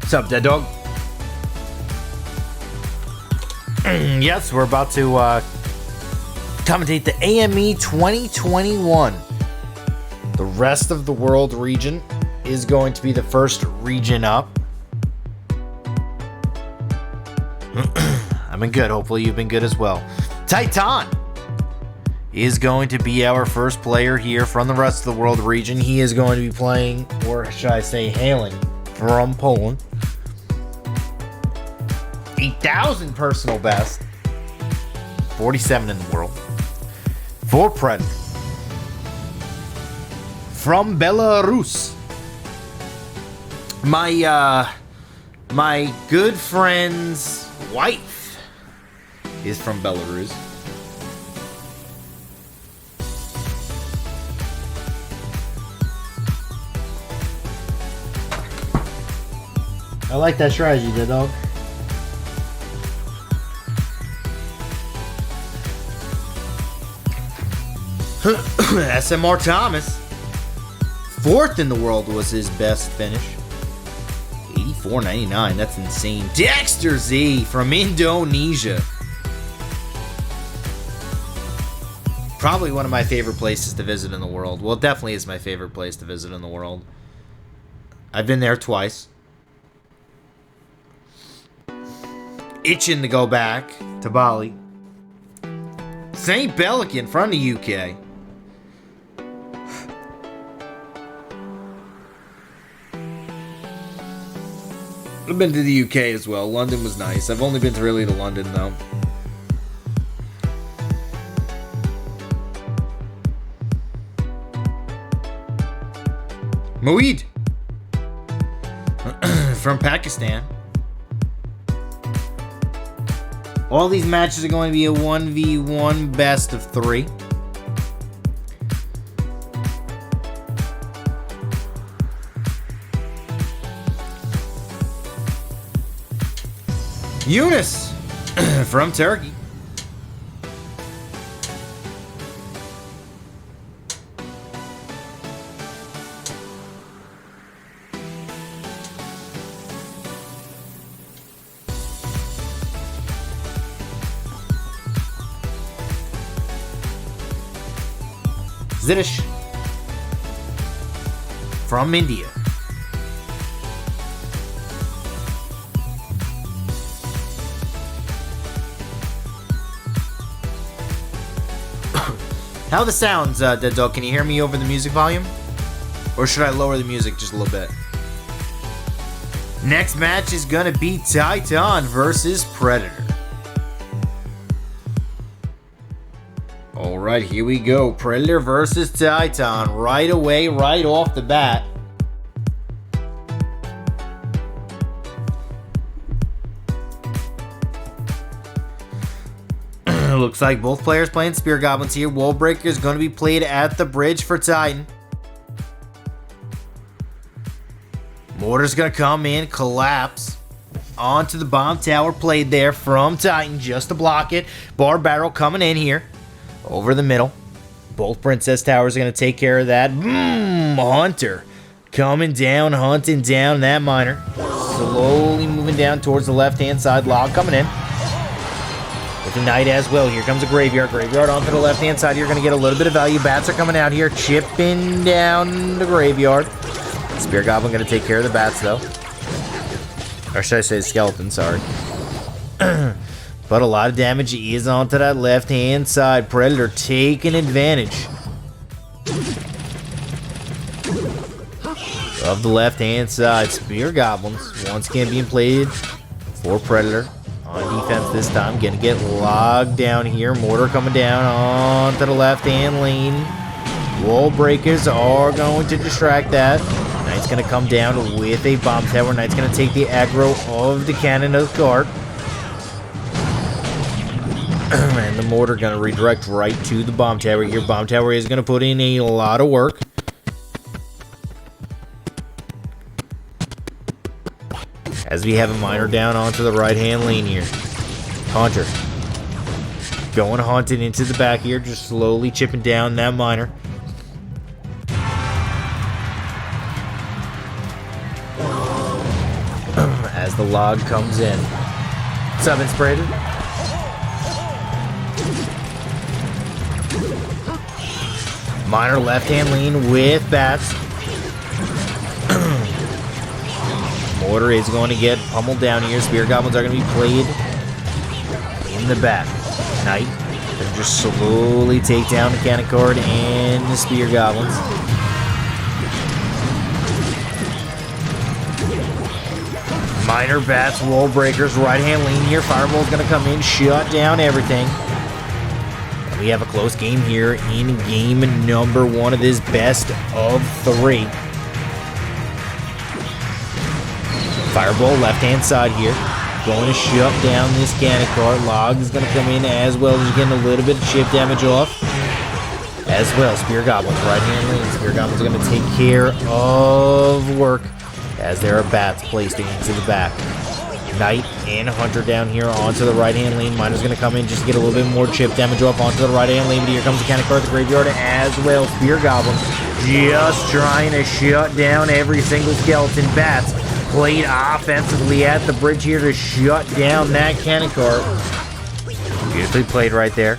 What's up, Dead Dog? Yes, we're about to commentate the AME 2021. The rest of the world region is going to be the first region up. I've been good. Hopefully you've been good as well. Titan is going to be our first player here from the rest of the world region. He is going to be playing, or should I say hailing, from Poland. 8,000 personal best. 47 in the world. For Predator. From Belarus. My good friend's wife is from Belarus. I like that strategy, Dead Dog. SMR Thomas, 4th in the world was his best finish. 84.99, that's insane. Dexter Z from Indonesia. Probably one of my favorite places to visit in the world. Well, it definitely is my favorite place to visit in the world. I've been there twice. Itching to go back to Bali. St. Pelican from the UK. I've been to the UK as well. London was nice. I've only been to really to London though. Moeed from Pakistan. All these matches are going to be a 1v1 best of 3. Yunus from Turkey. Ziddish from India. How the sounds, Dead Dog? Can you hear me over the music volume? Or should I lower the music just a little bit? Next match is gonna be Titan versus Predator. Alright, here we go. Predator versus Titan. Right away, right off the bat. Looks like both players playing Spear Goblins here. Wall Breaker is going to be played at the bridge for Titan. Mortar's going to come in, collapse onto the bomb tower, played there from Titan just to block it. Bar Barrel coming in here over the middle. Both Princess Towers are going to take care of that. Hunter coming down, hunting down that miner. Slowly moving down towards the left-hand side. Log coming in. With the Knight as well. Here comes a Graveyard. Graveyard onto the left-hand side. You're going to get a little bit of value. Bats are coming out here. Chipping down the Graveyard. Spear Goblin going to take care of the Bats, though. Or should I say Skeleton, sorry. But a lot of damage is onto that left-hand side. Predator taking advantage of the left-hand side. Spear Goblins once again being played for Predator. On defense this time. Gonna get logged down here. Mortar coming down onto the left-hand lane. Wall breakers are going to distract that. Knight's gonna come down with a bomb tower. Knight's gonna take the aggro of the cannon of the cart. And the mortar gonna redirect right to the bomb tower here. Bomb tower is gonna put in a lot of work. As we have a miner down onto the right-hand lane here. Hunter. Going hunting into the back here, just slowly chipping down that miner. as the log comes in. What's up, Inspirator? Miner left-hand lean with bats. Mortar is going to get pummeled down here. Spear Goblins are going to be played in the back. Knight can just slowly take down the Cannon Cord and the Spear Goblins. Miner bats, wall breakers, right-hand lean here. Fireball's going to come in, shut down everything. And we have a close game here in game number 1 of this best of 3. Fireball left-hand side here. Going to shut down this Cannon Cart. Log is going to come in as well. He's getting a little bit of chip damage off. As well, Spear Goblins, right-hand lane. Spear Goblins are going to take care of work as there are bats placed into the back. Knight and Hunter down here onto the right-hand lane. Miner's going to come in just to get a little bit more chip damage off onto the right-hand lane. But here comes the Cannon Cart, the graveyard as well. Spear Goblins just trying to shut down every single skeleton. Bats played offensively at the bridge here to shut down that Cannon Cart. Beautifully played right there.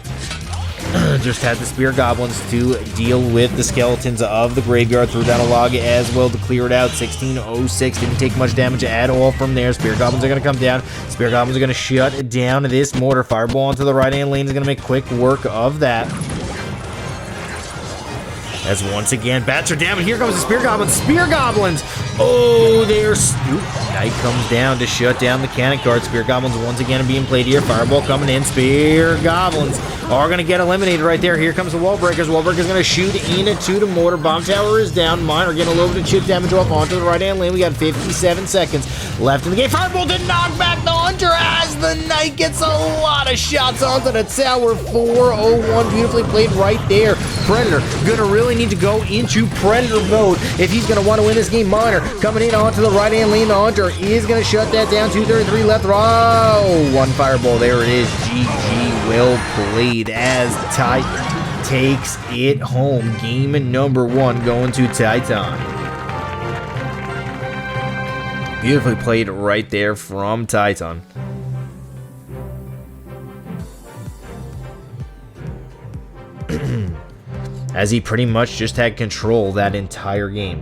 Just had the Spear Goblins to deal with the skeletons of the graveyard. Threw down a log as well to clear it out. 1606. Didn't take much damage at all from there. Spear Goblins are going to come down. Spear Goblins are going to shut down this mortar. Fireball onto the right-hand lane is going to make quick work of that. As once again, bats are down, and here comes the Spear Goblins. Spear Goblins! Oh, they're... Knight comes down to shut down the Cannon Cart. Spear Goblins once again being played here. Fireball coming in. Spear Goblins are going to get eliminated right there. Here comes the Wall Breakers. Wall Breakers going to shoot into the mortar. Bomb Tower is down. Miner getting a little bit of chip damage off onto the right-hand lane. We got 57 seconds left in the game. Fireball did knock back the Hunter as the Knight gets a lot of shots onto the tower. 401 beautifully played right there. Predator going to really need to go into Predator mode if he's going to want to win this game. Miner coming in onto the right-hand lane. The Hunter is going to shut that down. 233 left. Oh, one Fireball. There it is. GG. Well played as Titan takes it home. Game number 1 going to Titan. Beautifully played right there from Titan. As he pretty much just had control that entire game.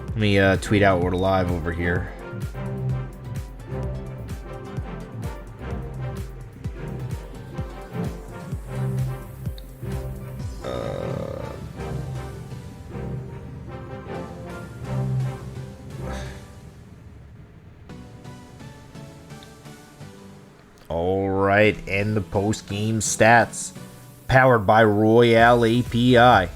Let me tweet out we're live over here. All right, and the post-game stats powered by Royale API.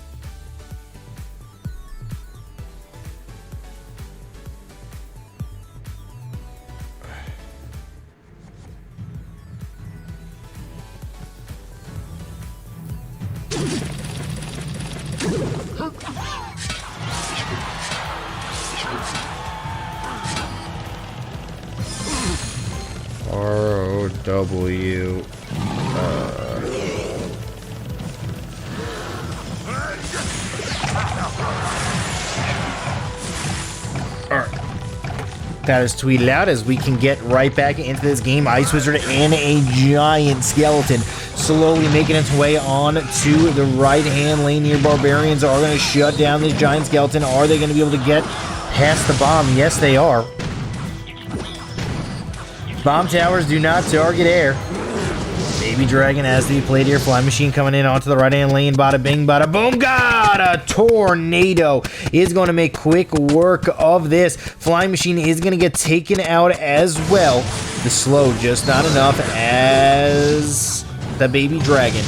ROW. Alright. That is tweeted out as we can get right back into this game. Ice Wizard and a giant skeleton slowly making its way on to the right-hand lane here. Barbarians are going to shut down this giant skeleton. Are they going to be able to get past the bomb? Yes, they are. Bomb towers do not target air. Baby Dragon has to be played here. Flying Machine coming in onto the right-hand lane. Bada bing, bada boom. Got a tornado. Is going to make quick work of this. Flying Machine is going to get taken out as well. The slow just not enough as the Baby Dragon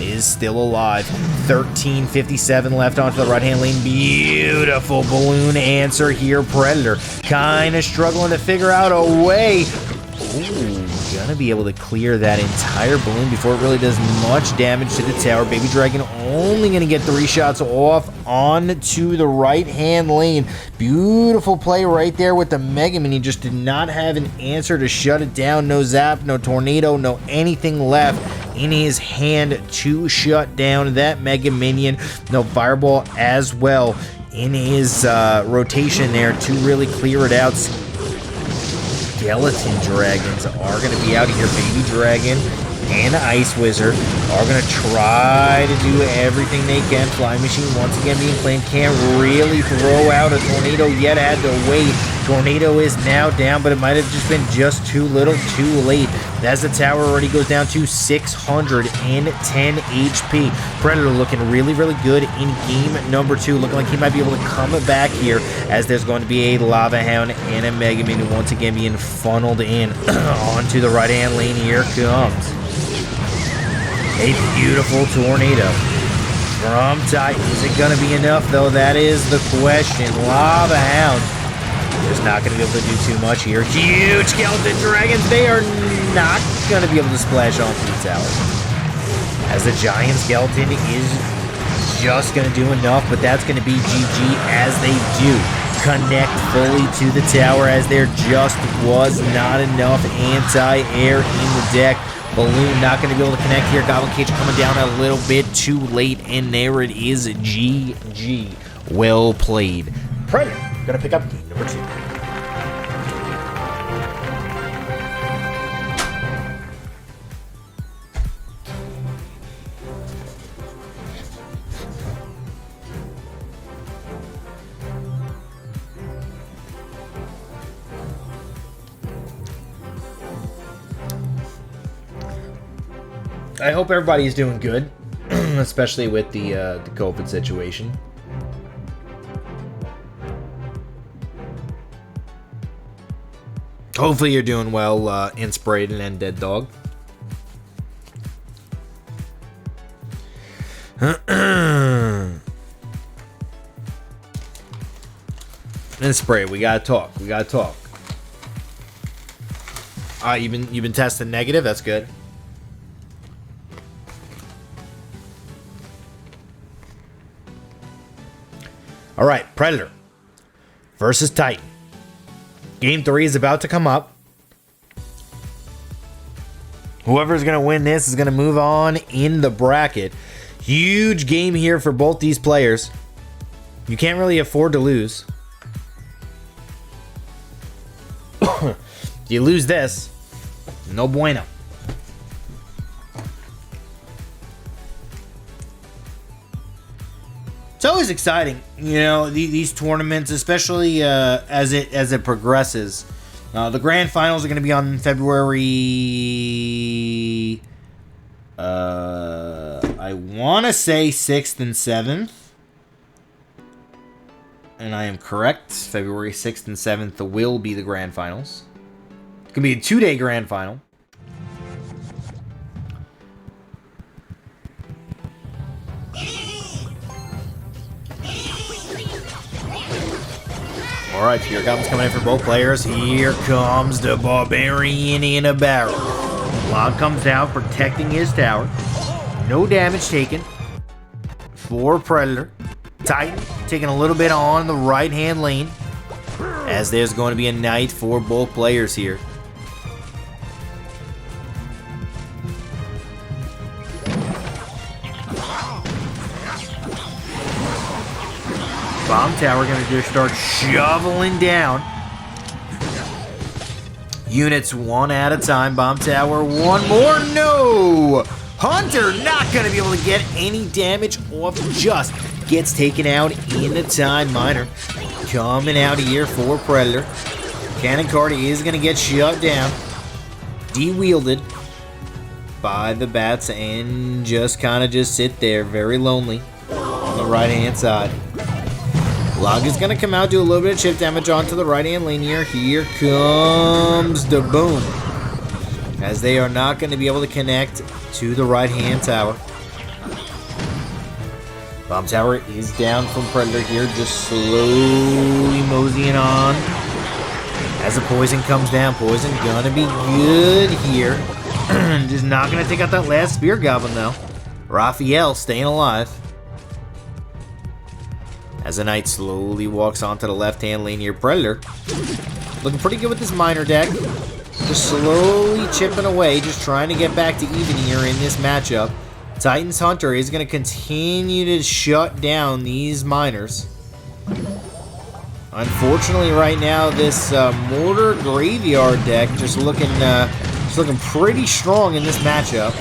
is still alive. 13:57 left onto the right-hand lane. Beautiful balloon answer here. Predator kind of struggling to figure out a way. Ooh, gonna be able to clear that entire balloon before it really does much damage to the tower. Baby Dragon only gonna get 3 shots off onto the right-hand lane. Beautiful play right there with the Mega Minion. Just did not have an answer to shut it down. No zap, no tornado, no anything left in his hand to shut down that Mega Minion. No fireball as well in his rotation there to really clear it out. Skeleton Dragons are going to be out here. Baby Dragon and Ice Wizard are going to try to do everything they can. Flying Machine once again being claimed. Can't really throw out a tornado yet. Had to wait. Tornado is now down, but it might have just been just too little too late. As the tower already goes down to 610 HP. Predator looking really, really good in game number 2. Looking like he might be able to come back here as there's going to be a Lava Hound and a Mega Minion once again being funneled in onto the right-hand lane. Here comes a beautiful tornado from Titan. Is it going to be enough, though? That is the question. Lava Hound is not going to be able to do too much here. Huge Skeleton Dragons. They are not going to be able to splash onto the tower, as the Giant Skeleton is just going to do enough, but that's going to be GG as they do connect fully to the tower, as there just was not enough anti-air in the deck. Balloon not going to be able to connect here. Goblin Cage coming down a little bit too late, and there it is. GG. Well played. Predator going to pick up game number 2. I hope everybody's doing good, especially with the COVID situation. Hopefully you're doing well, Inspiration and Dead Dog. Inspiration, we gotta talk. We gotta talk. You've been testing negative. That's good. All right, Predator versus Titan. Game 3 is about to come up. Whoever's going to win this is going to move on in the bracket. Huge game here for both these players. You can't really afford to lose. You lose this, no bueno. It's always exciting, you know, these tournaments, especially as it progresses. The grand finals are going to be on February. I want to say 6th and 7th, and I am correct. February 6th and 7th will be the grand finals. It's going to be a 2-day grand final. Alright, here comes coming in for both players. Here comes the Barbarian in a barrel. Log comes out, protecting his tower. No damage taken for Predator. Titan taking a little bit on the right-hand lane, as there's going to be a knight for both players here. Bomb tower going to just start shoveling down units one at a time. Bomb tower, one more. No! Hunter not going to be able to get any damage off. Just gets taken out in the time. Miner coming out here for Predator. Cannon card is going to get shut down. De-wielded by the bats and just kind of just sit there very lonely on the right-hand side. Log is going to come out, do a little bit of chip damage onto the right-hand lane here. Here comes the boom, as they are not going to be able to connect to the right-hand tower. Bomb tower is down from Predator here, just slowly moseying on, As the poison comes down, poison gonna be good here. Just not gonna take out that last spear goblin though. Raphael staying alive. As the knight slowly walks onto the left-hand lane here, Predator looking pretty good with this miner deck. Just slowly chipping away, just trying to get back to even here in this matchup. Titan's Hunter is going to continue to shut down these miners. Unfortunately, right now, this Mortar Graveyard deck just looking pretty strong in this matchup.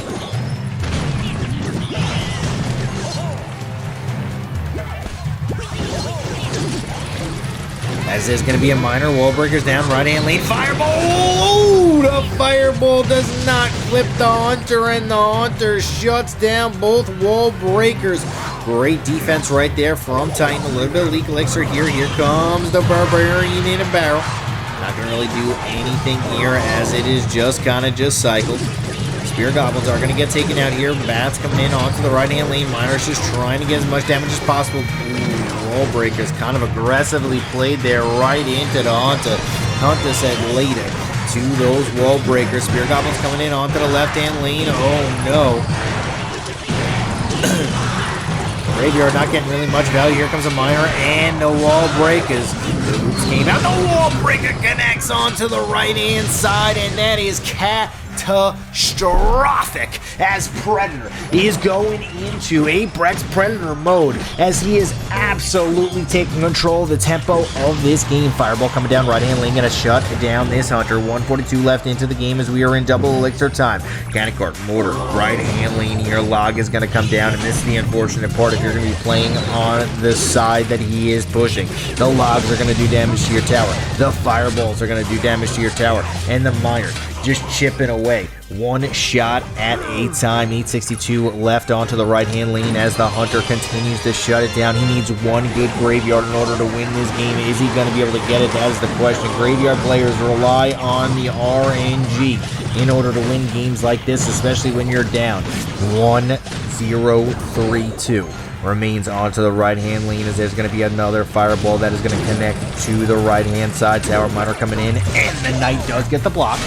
As there's going to be a miner, wall breakers down, right-hand lane, fireball! Oh, the fireball does not clip the Hunter, and the Hunter shuts down both wall breakers. Great defense right there from Titan. A little bit of leak elixir here. Here comes the Barbarian in a barrel. Not going to really do anything here as it is just kind of cycled. Spear Goblins are going to get taken out here. Bats coming in onto the right-hand lane. Miners just trying to get as much damage as possible. Ooh, wall breakers kind of aggressively played there right into the Hunter. Hunter said later to those wall breakers. Spear Goblins coming in onto the left-hand lane. Oh no. Graveyard not getting really much value. Here comes a miner and the wall breakers. The hoops came out. The wall breaker connects onto the right-hand side, and that is catastrophic as Predator is going into Apex Predator mode as he is absolutely taking control of the tempo of this game. Fireball coming down right-hand lane, gonna shut down this Hunter. 142 left into the game as we are in double elixir time. Cannon Cart, Mortar, right-hand lane here. Log is gonna come down, and this is the unfortunate part if you're gonna be playing on the side that he is pushing. The Logs are gonna do damage to your tower. The Fireballs are gonna do damage to your tower. And the Miners just chipping away. One shot at a time. 862 left onto the right-hand lane as the Hunter continues to shut it down. He needs one good Graveyard in order to win this game. Is he going to be able to get it? That is the question. Graveyard players rely on the RNG in order to win games like this, especially when you're down. 1-0-3-2. Remains onto the right-hand lane as there's going to be another fireball that is going to connect to the right-hand side. Tower Miner coming in, and the Knight does get the block.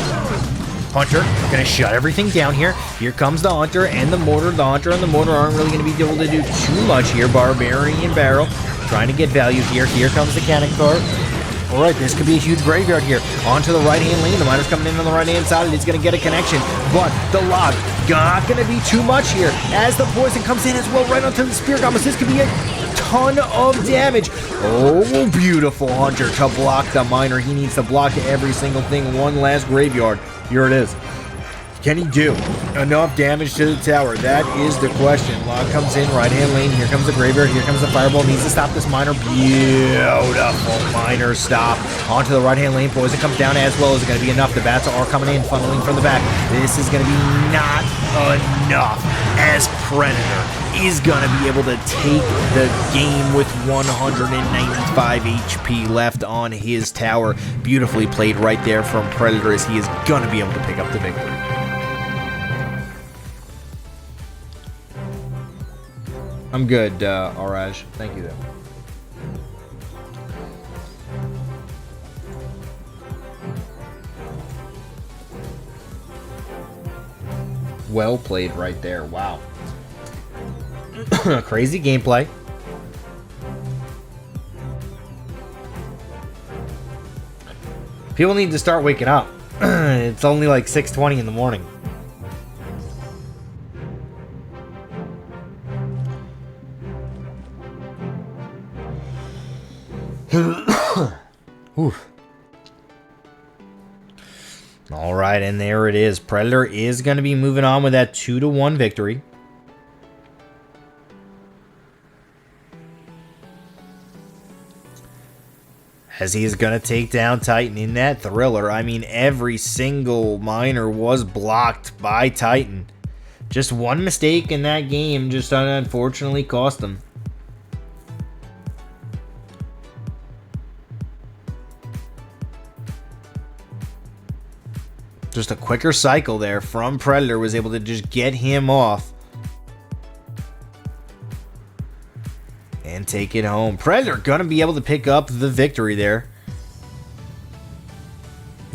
Hunter going to shut everything down here. Here comes the Hunter and the Mortar. The Hunter and the Mortar aren't really going to be able to do too much here. Barbarian Barrel trying to get value here. Here comes the Cannon Cart. All right, this could be a huge graveyard here. Onto the right-hand lane. The Miner's coming in on the right-hand side, and it's going to get a connection. But the Log not going to be too much here as the poison comes in as well right onto the Spear Goblins. This could be a ton of damage. Oh, beautiful Hunter to block the Miner. He needs to block every single thing. One last graveyard. Here it is. Can he do enough damage to the tower? That is the question. Log comes in, right-hand lane. Here comes the graveyard. Here comes the fireball. Needs to stop this Miner. Beautiful Miner stop. Onto the right-hand lane. Poison comes down as well. Is it going to be enough? The bats are coming in, funneling from the back. This is going to be not enough as Predator is going to be able to take the game with 195 HP left on his tower. Beautifully played right there from Predator as he is going to be able to pick up the victory. I'm good, Araj. Thank you, though. Well played right there. Wow. Crazy gameplay. People need to start waking up. It's only like 6:20 in the morning. Oof. All right, and there it is. Predator is going to be moving on with that 2-1 victory. As he is going to take down Titan in that thriller. I mean, every single miner was blocked by Titan. Just one mistake in that game just unfortunately cost him. Just a quicker cycle there from Predator was able to just get him off. And take it home. Predator gonna be able to pick up the victory there.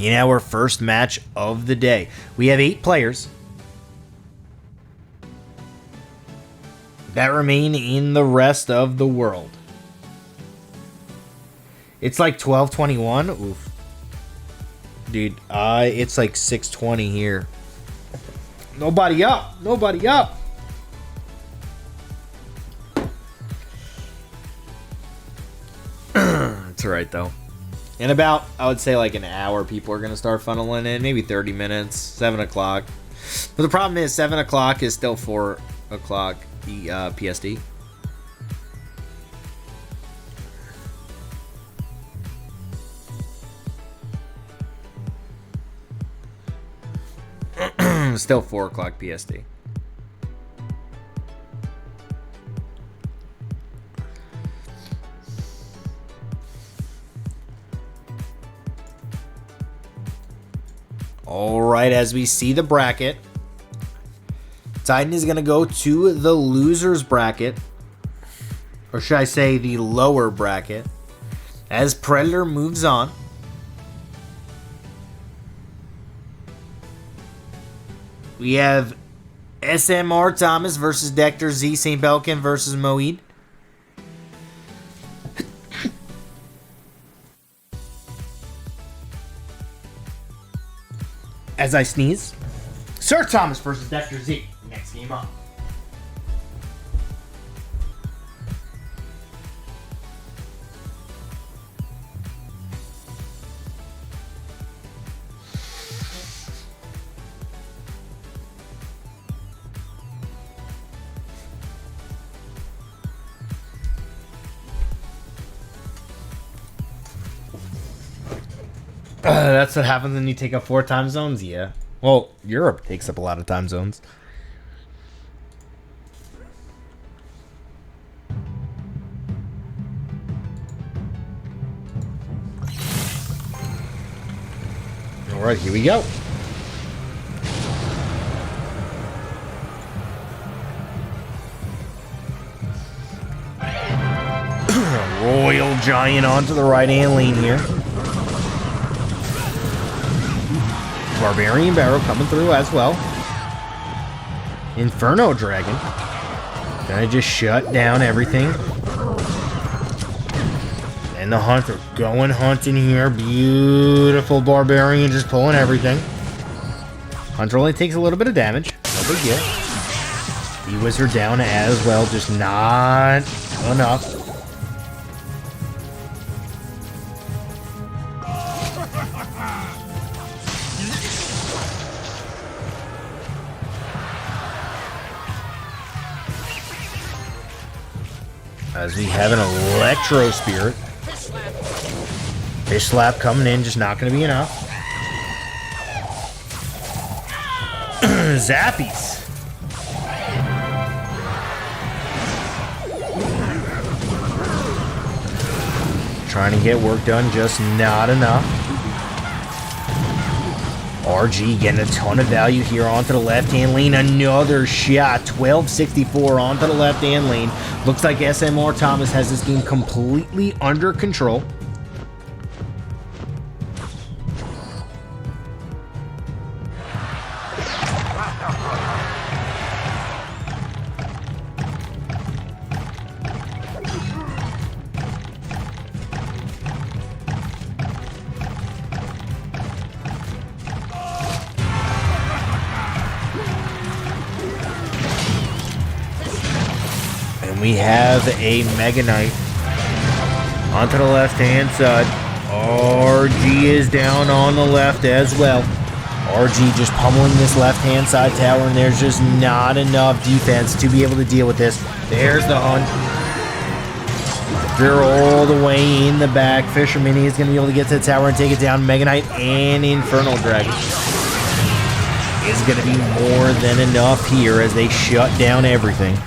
in our first match of the day. We have 8 players that remain in the rest of the world. It's like 12:21. Oof. Dude, it's like 6:20 here. Nobody up. Nobody up. It's alright, though. In about, I would say, like an hour, people are going to start funneling in. Maybe 30 minutes. 7 o'clock. But the problem is, 7 o'clock is still 4 o'clock PSD. Still 4 o'clock PSD. All right, as we see the bracket, Titan is going to go to the losers bracket, or should I say the lower bracket, as Predator moves on. We have SMR Thomas versus Dector Z St. Belkin versus Moeed. As I sneeze, Sir Thomas versus Dector Z. Next game up. That's what happens when you take up 4 time zones, yeah. Well, Europe takes up a lot of time zones. Alright, here we go. Royal Giant onto the right-hand lane here. Barbarian Barrow coming through as well. Inferno Dragon. Gonna just shut down everything. And the Hunter going hunting here. Beautiful Barbarian just pulling everything. Hunter only takes a little bit of damage. No big deal. The Wizard down as well. Just not enough. As we have an Electro Spirit. Fish Slap coming in, just not going to be enough. Zappies. Trying to get work done, just not enough. RG getting a ton of value here onto the left-hand lane. Another shot. 1264 onto the left-hand lane. Looks like SMR Thomas has this game completely under control. We have a Mega Knight onto the left-hand side. RG is down on the left as well. RG just pummeling this left-hand side tower, and there's just not enough defense to be able to deal with this. There's the hunt. They're all the way in the back. Fisherman is going to be able to get to the tower and take it down. Mega Knight and Infernal Dragon is going to be more than enough here as they shut down everything.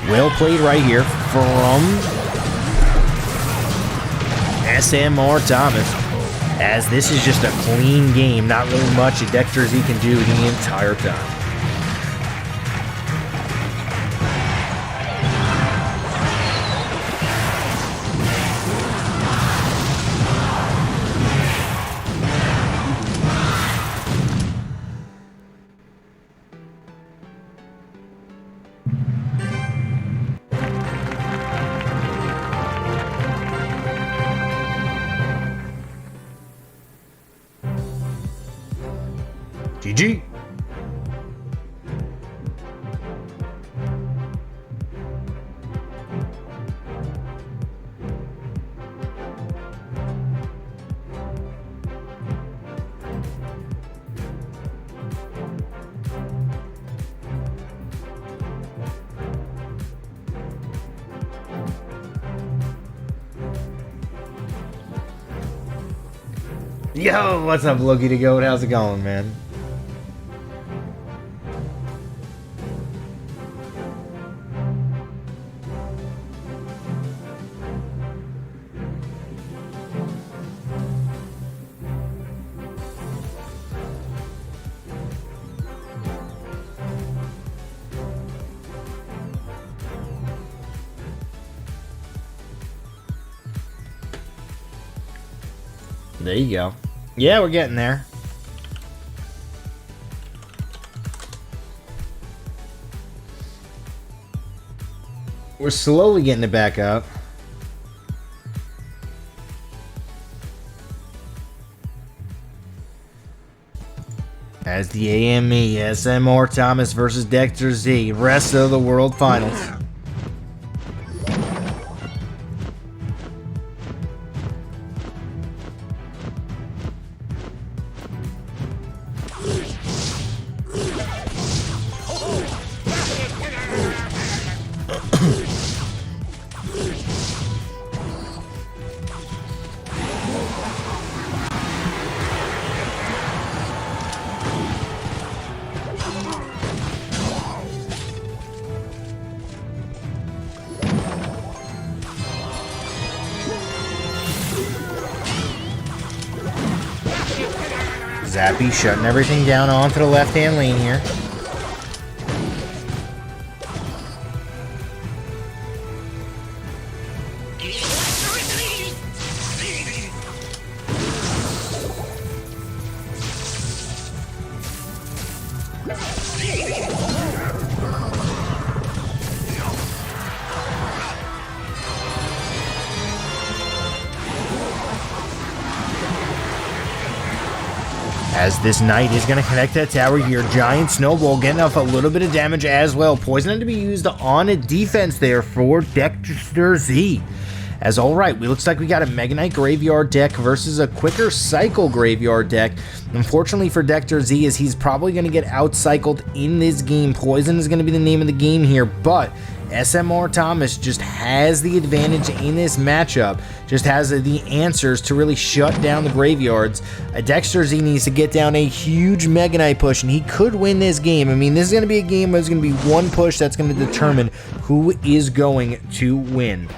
Well played right here from SMR Thomas, as this is just a clean game. Not really much that Dector Z can do the entire time. GG. Yo, what's up, Loki the Goat? How's it going, man? There you go. Yeah, we're getting there. We're slowly getting it back up. As the AME, SMR Thomas versus Dexter Z, rest of the World Finals. Zappy shutting everything down onto the left-hand lane here. As this knight is going to connect that tower here. Giant snowball getting off a little bit of damage as well. Poison had to be used on a defense there for Dexter Z. As alright, looks like we got a Mega Knight Graveyard deck versus a quicker Cycle Graveyard deck. Unfortunately for Dexter Z, is he's probably going to get out-cycled in this game. Poison is going to be the name of the game here, but SMR Thomas just has the advantage in this matchup, just has the answers to really shut down the graveyards. Dexter Z needs to get down a huge Mega Knight push, and he could win this game. I mean, this is going to be a game where there's going to be one push that's going to determine who is going to win.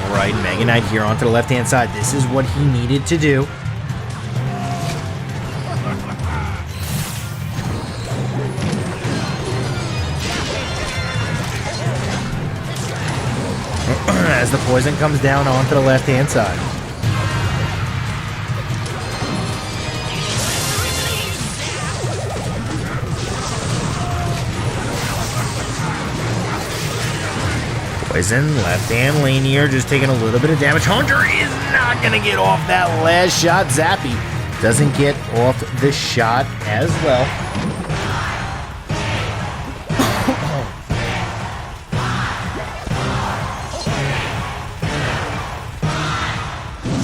Right, Mega Knight here onto the left-hand side. This is what he needed to do. As the poison comes down onto the left-hand side. Poison, left-hand lane here, just taking a little bit of damage. Hunter is not going to get off that last shot. Zappy doesn't get off the shot as well.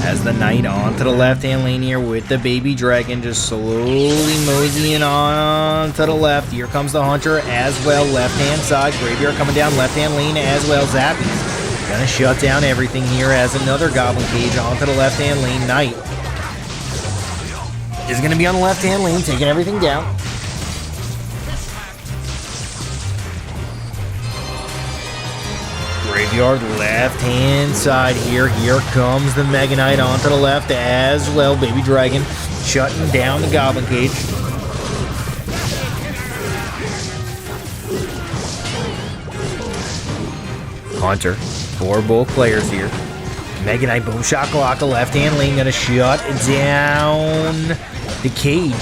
As the knight onto the left-hand lane here with the baby dragon, just slowly moseying on to the left. Here comes the hunter as well, left-hand side. Graveyard coming down left-hand lane as well. Zappy's gonna shut down everything here as another goblin cage onto the left-hand lane. Knight is gonna be on the left-hand lane, taking everything down. Graveyard left-hand side here. Here comes the Mega Knight onto the left as well. Baby Dragon shutting down the Goblin Cage. Hunter for both players here. Mega Knight Boom Shakalaka left-hand lane gonna shut down the cage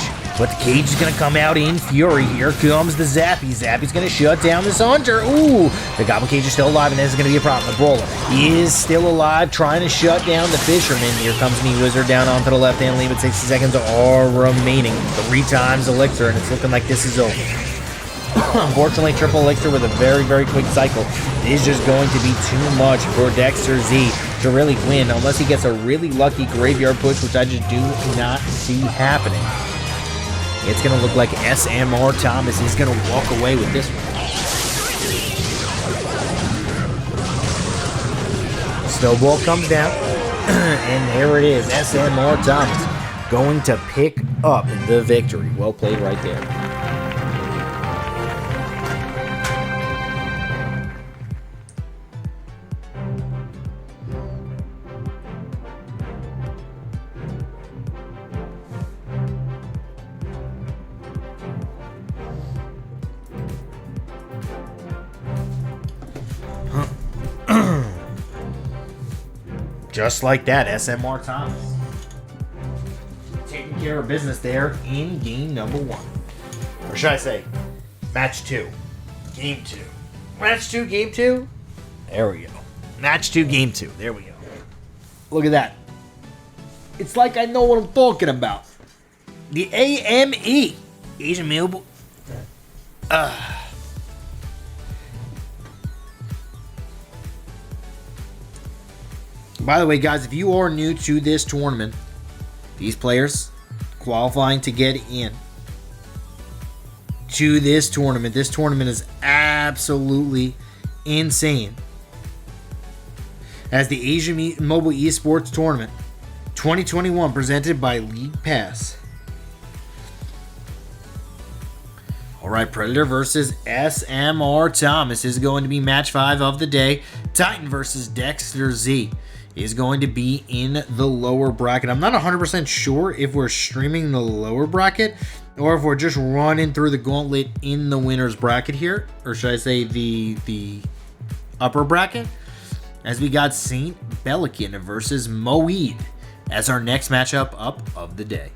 But the Cage is going to come out in fury. Here comes the Zappy. Zappy's going to shut down this Hunter. Ooh, the Goblin Cage is still alive, and this is going to be a problem. The Brawler is still alive, trying to shut down the Fisherman. Here comes Me Wizard down onto the left-hand lane, but 60 seconds are remaining. 3 times Elixir, and it's looking like this is over. Unfortunately, triple Elixir with a very, very quick cycle is just going to be too much for Dexter Z to really win, unless he gets a really lucky graveyard push, which I just do not see happening. It's going to look like SMR Thomas is going to walk away with this one. Snowball comes down, and there it is. SMR Thomas going to pick up the victory. Well played right there. Just like that, SMR Thomas taking care of business there in game number 1. Or should I say, match 2. Game 2. Match 2, game 2. There we go. Match 2, game 2. There we go. Look at that. It's like I know what I'm talking about. The AME. Asian Mobile. By the way, guys, if you are new to this tournament, these players qualifying to get in to this tournament is absolutely insane. As the Asian Mobile Esports Tournament 2021 presented by LeaguePass. Alright, Predator versus SMR Thomas is going to be match 5 of the day. Titan versus Dexter Z is going to be in the lower bracket. I'm not 100% sure if we're streaming the lower bracket or if we're just running through the gauntlet in the winner's bracket here. Or should I say the upper bracket? As we got Saint Pelican versus Moeed as our next matchup up of the day.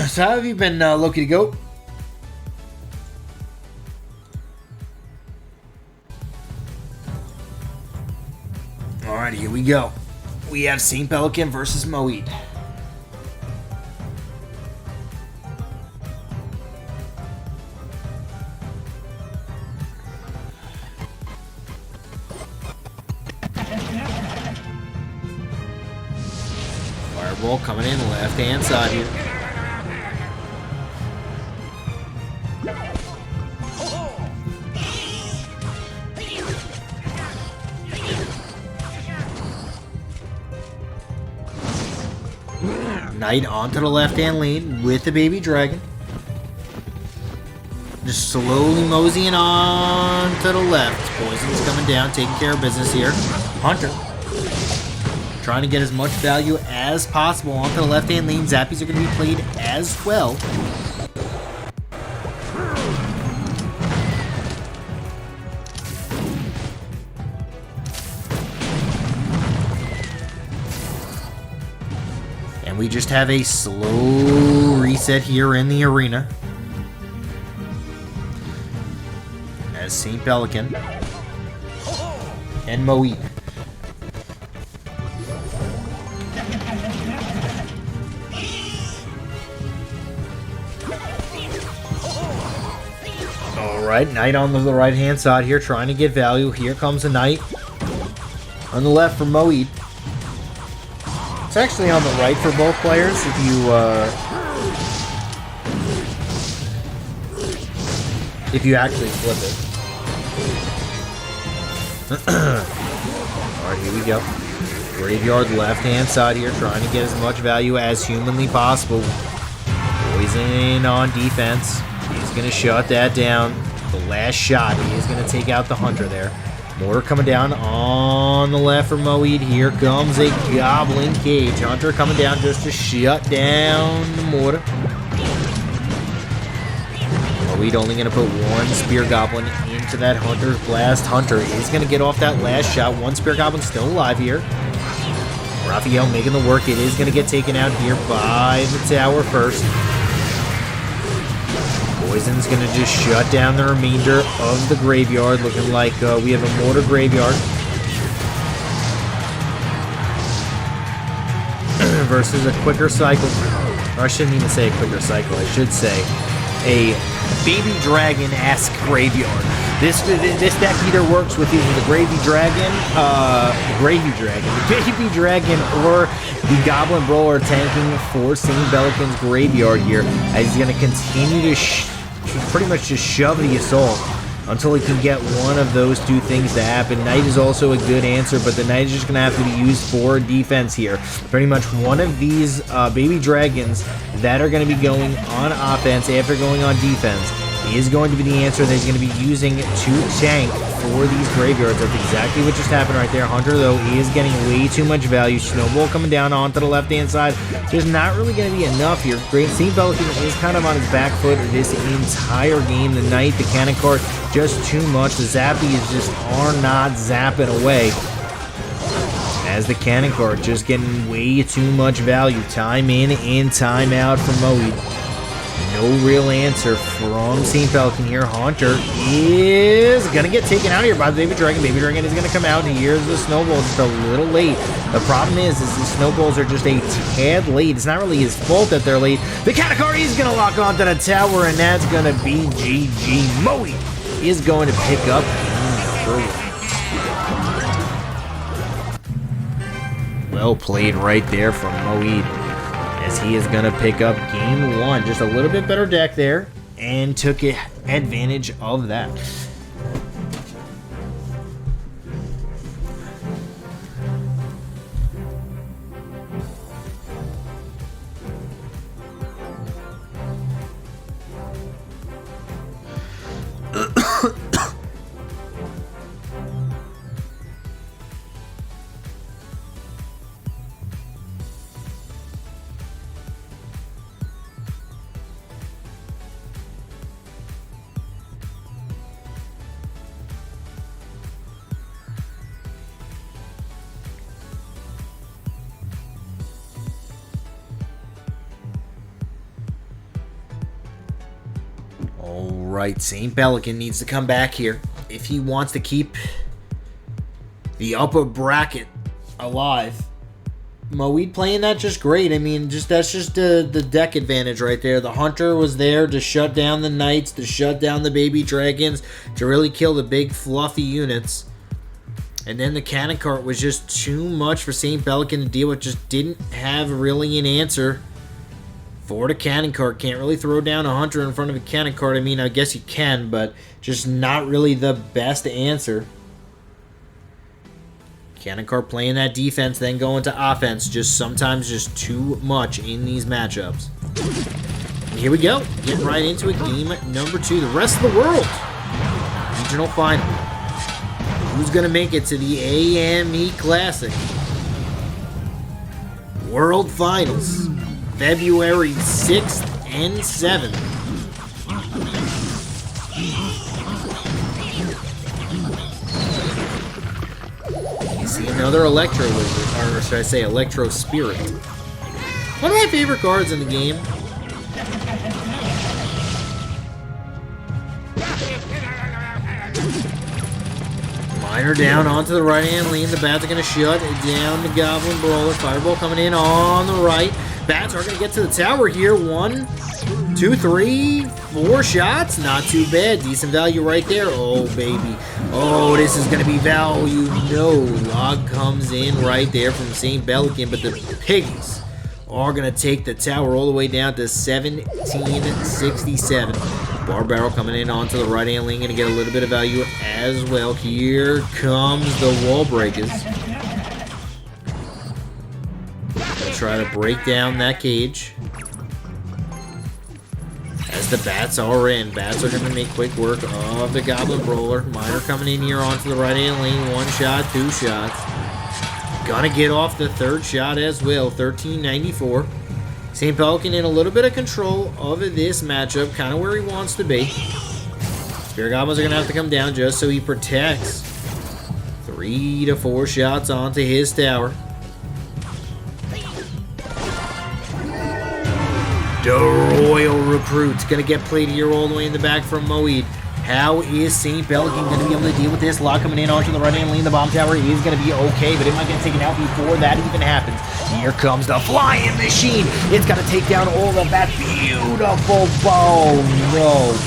So how have you been, Loki to go? Alright, here we go. We have Saint Pelican versus Moeed. Fireball coming in the left-hand side here. Knight onto the left-hand lane with the baby dragon. Just slowly moseying on to the left. Poison's coming down, taking care of business here. Hunter trying to get as much value as possible onto the left-hand lane. Zappies are going to be played as well. And we just have a slow reset here in the arena. As Saint Pelican and Moeed. Alright, Knight on the right-hand side here, trying to get value. Here comes a Knight. On the left for Moeed. It's actually on the right for both players if you actually flip it. Alright, here we go. Graveyard left-hand side here, trying to get as much value as humanly possible. Poison on defense. He's going to shut that down. The last shot is going to take out the Hunter there. Mortar coming down on the left for Moeed. Here comes a Goblin Cage. Hunter coming down just to shut down the Mortar. Moeed only going to put one Spear Goblin into that Hunter's Blast. Hunter is going to get off that last shot. One Spear Goblin still alive here. Raphael making the work. It is going to get taken out here by the tower first. Poison's going to just shut down the remainder of the graveyard. Looking like we have a Mortar graveyard. Versus a quicker cycle. Or I shouldn't even say a quicker cycle. I should say a Baby Dragon-esque graveyard. This deck either works with either the Gravy Dragon, the Baby Dragon, or the Goblin Brawler tanking for St. Belican's graveyard here, as he's going to continue to pretty much just shove the assault until he can get one of those two things to happen. Knight is also a good answer, but the Knight is just going to have to be used for defense here. Pretty much one of these Baby Dragons that are going to be going on offense after going on defense is going to be the answer that he's going to be using to tank for these graveyards. That's exactly what just happened right there. Hunter, though, is getting way too much value. Snowball coming down onto the left-hand side. There's not really going to be enough here. Great. St. Pelican is kind of on his back foot this entire game. The Knight, the Cannon Cart, just too much. The Zappies just are not zapping away. As the Cannon Cart just getting way too much value. Time in and time out for Moeed. No real answer from St. Pelican here. Hunter is going to get taken out here by the Baby Dragon. Baby Dragon is going to come out. Here's the Snowball just a little late. The problem is the Snowballs are just a tad late. It's not really his fault that they're late. The Katakari is going to lock onto the tower, and that's going to be GG. Moeed is going to pick up number 1. Well played right there from Moeed, as he is going to pick up game 1. Just a little bit better deck there, and took advantage of that. Alright, St. Pelican needs to come back here if he wants to keep the upper bracket alive. Moeed playing that just great. I mean, that's just the deck advantage right there. The Hunter was there to shut down the Knights, to shut down the Baby Dragons, to really kill the big fluffy units. And then the Cannon Cart was just too much for St. Pelican to deal with. Just didn't have really an answer for the Cannon Cart. Can't really throw down a Hunter in front of a Cannon Cart. I mean, I guess you can, but just not really the best answer. Cannon Cart playing that defense, then going to offense. Just sometimes just too much in these matchups. And here we go. Getting right into it. Game number 2. The rest of the world. Regional final. Who's going to make it to the AME Classic? World Finals. February 6th and 7th. You see another Electro Wizard, or should I say Electro Spirit. One of my favorite cards in the game. Miner down onto the right-hand lane. The Bats are going to shut down the Goblin Brawler. Fireball coming in on the right. Bats are going to get to the tower here. 1, 2, 3, 4 shots. Not too bad. Decent value right there. Oh, baby. Oh, this is going to be value. No. Log comes in right there from St. Pelican, but the Piggies are going to take the tower all the way down to 1767. Bar Barrel coming in onto the right-hand lane. Going to get a little bit of value as well. Here comes the Wall Breakers. Try to break down that cage. As the bats are in. Bats are going to make quick work of the Goblin Brawler. Miner coming in here onto the right-hand lane. 1 shot, 2 shots. Gonna get off the 3rd shot as well. 1394. St. Pelican in a little bit of control of this matchup. Kind of where he wants to be. Spirit Goblins are going to have to come down just so he protects. 3 to 4 shots onto his tower. The Royal Recruit's going to get played here all the way in the back from Moeed. How is St. Pelican going to be able to deal with this? Lock coming in onto the right-hand lane. The bomb tower is going to be okay, but it might get taken out before that even happens. Here comes the flying machine. It's got to take down all of that beautiful bow. No.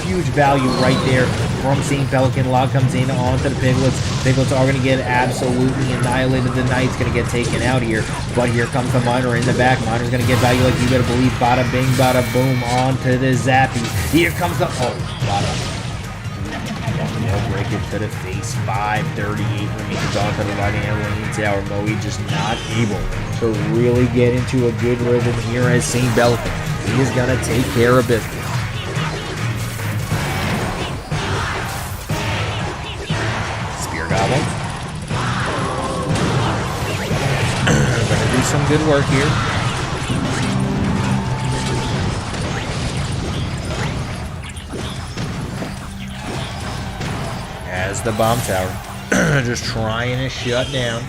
Huge value right there from St. Pelican. Lock comes in onto the Piglets. Piglets are going to get absolutely annihilated. The Knight's going to get taken out here. But here comes the Miner in the back. Miner's going to get value like you better believe. Bada bing, bada boom onto the Zappy. Here comes the... Oh, bada. They'll break it to the face. 5:38 remains onto the right-hand lane tower. Moe just not able to really get into a good rhythm here as St. Pelican. He is going to take care of business. Goblins. Gonna do some good work here. As the bomb tower just trying to shut down.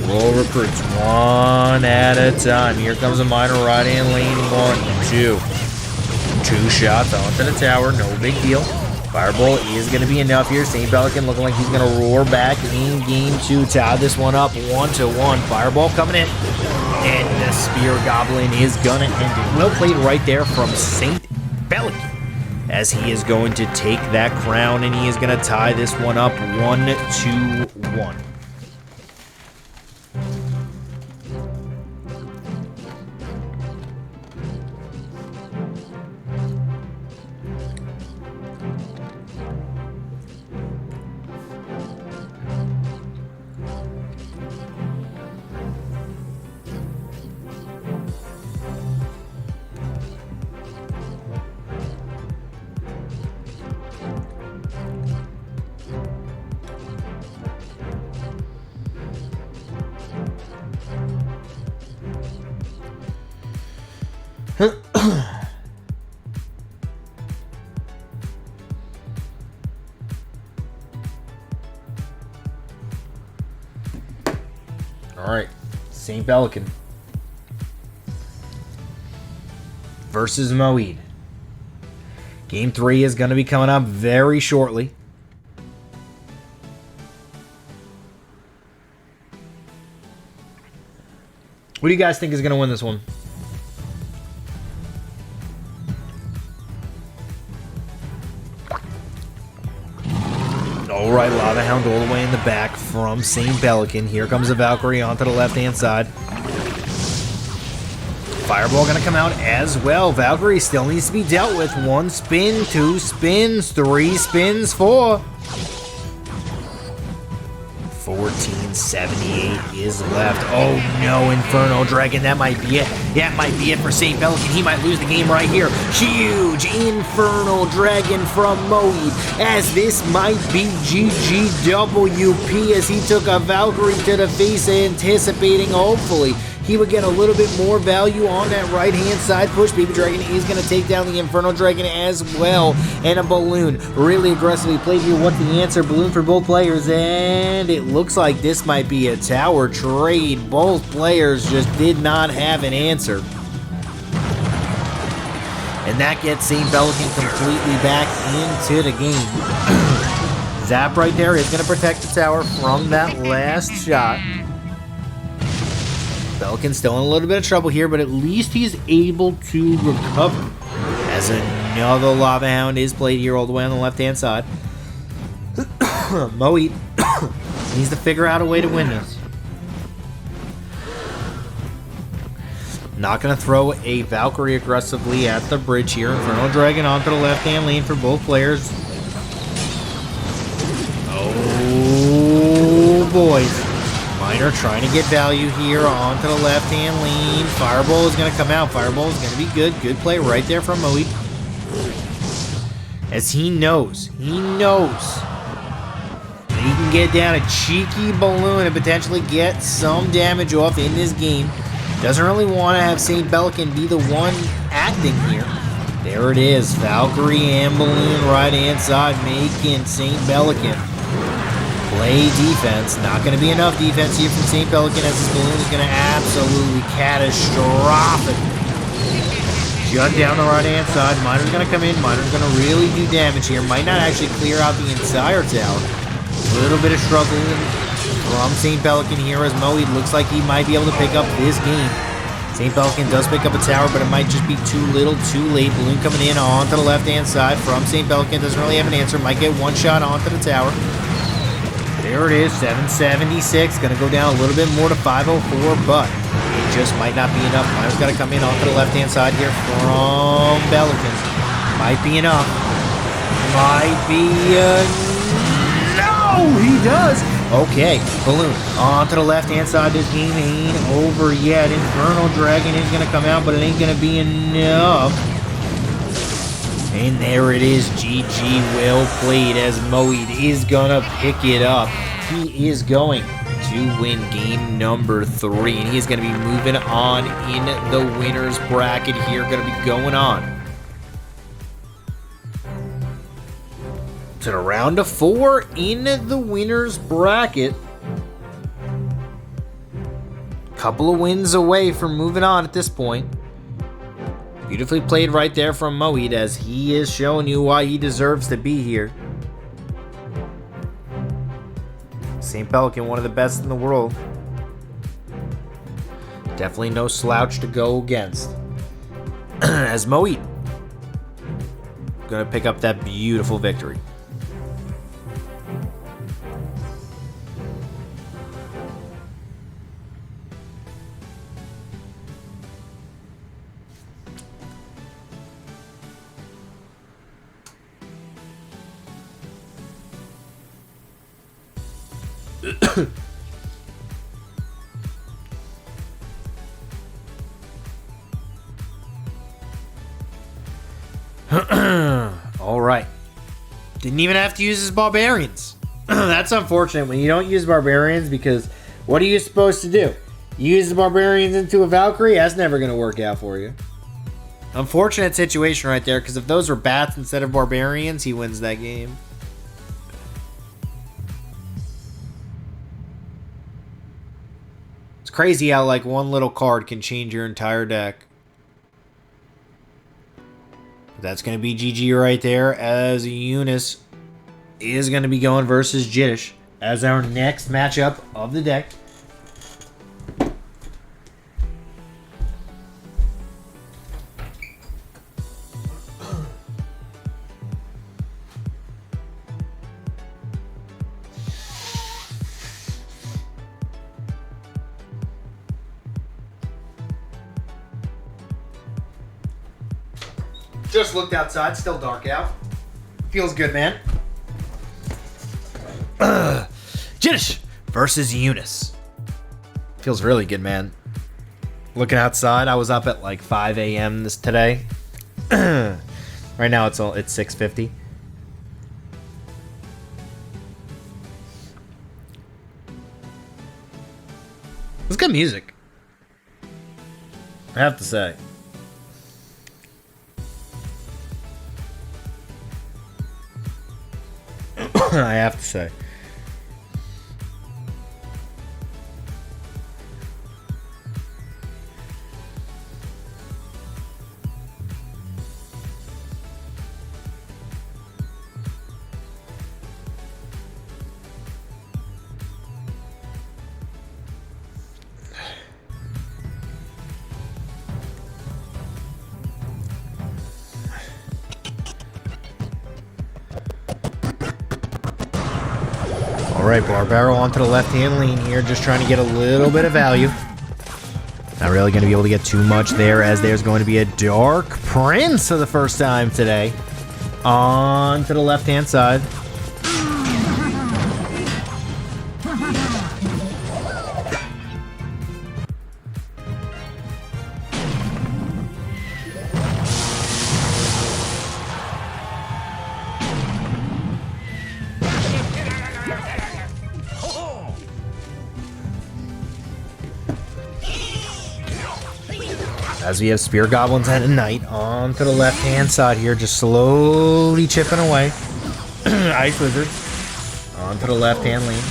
Roll recruits 1 at a time. Here comes a Miner right-hand lane. 1, 2. 2 shots onto the tower. No big deal. Fireball is going to be enough here. St. Pelican looking like he's going to roar back in game 2. Tie this one up 1-1. Fireball coming in. And the Spear Goblin is going to end it. Well played right there from St. Pelican. As he is going to take that crown and he is going to tie this one up 1-1. All right, St. Pelican versus Moeed. Game 3 is going to be coming up very shortly. What do you guys think is going to win this one? All right, Lava Hound all the way in the back from St. Pelican. Here comes the Valkyrie onto the left-hand side. Fireball going to come out as well. Valkyrie still needs to be dealt with. 1 spin, 2 spins, 3 spins, 4. 1478 is left. Oh no, Inferno Dragon. That might be it. That might be it for St. Pelican. He might lose the game right here. Huge Infernal Dragon from Moeed. As this might be GGWP as he took a Valkyrie to the face, anticipating hopefully he would get a little bit more value on that right-hand side push. Baby Dragon is going to take down the Infernal Dragon as well. And a Balloon really aggressively played here. What's the answer? Balloon for both players. And it looks like this might be a tower trade. Both players just did not have an answer. And that gets St. Pelican completely back into the game. Zap right there is going to protect the tower from that last shot. Pelican's still in a little bit of trouble here, but at least he's able to recover. As another Lava Hound is played here all the way on the left-hand side. Moeed needs to figure out a way to win this. Not going to throw a Valkyrie aggressively at the bridge here. Infernal Dragon onto the left-hand lane for both players. Oh, boys. Miner trying to get value here onto the left-hand lane. Fireball is going to come out. Fireball is going to be good. Good play right there from Moe. As he knows that he can get down a cheeky balloon and potentially get some damage off in this game. Doesn't really want to have St. Pelican be the one acting here. There it is. Valkyrie and balloon right hand side making St. Pelican play defense. Not going to be enough defense here from St. Pelican as this balloon is going to absolutely catastrophic. Shut down the right-hand side. Miner's going to come in. Miner's going to really do damage here. Might not actually clear out the entire tower. A little bit of struggling from St. Pelican here as Moe looks like he might be able to pick up this game. St. Pelican does pick up a tower, but it might just be too little, too late. Balloon coming in onto the left-hand side from St. Pelican. Doesn't really have an answer. Might get one shot onto the tower. There it is, 776. Going to go down a little bit more to 504, but it just might not be enough. Miner's got to come in onto the left-hand side here from Pelican. Might be enough. Might be no, he does. Okay, Balloon onto the left-hand side. This game ain't over yet. Infernal Dragon is going to come out, but it ain't going to be enough. And there it is. GG, well played, as Moe is going to pick it up. He is going to win game number 3, and he is going to be moving on in the winner's bracket here. Going to be going on to the round of 4 in the winner's bracket. Couple of wins away from moving on at this point. Beautifully played right there from Moe as he is showing you why he deserves to be here. St. Pelican, one of the best in the world. Definitely no slouch to go against. As Moe gonna pick up that beautiful victory. All right. Didn't even have to use his barbarians. That's unfortunate when you don't use barbarians, because what are you supposed to do? Use the barbarians into a Valkyrie? That's never going to work out for you. Unfortunate situation right there, because if those were bats instead of barbarians, he wins that game. It's crazy how like one little card can change your entire deck. That's going to be GG right there, as Eunice is going to be going versus Jiddish as our next matchup of the deck. Just looked outside, still dark out. Feels good, man. Jiddish versus Eunice. Feels really good, man. Looking outside, I was up at like 5 a.m. today. Right now it's 6:50. It's good music, I have to say. I have to say. Alright, Bar Barrel onto the left-hand lane here, just trying to get a little bit of value. Not really going to be able to get too much there, as there's going to be a Dark Prince for the first time today. On to the left-hand side. As we have Spear Goblins and a Knight on to the left-hand side here, just slowly chipping away. Ice Wizard on to the left-hand lane.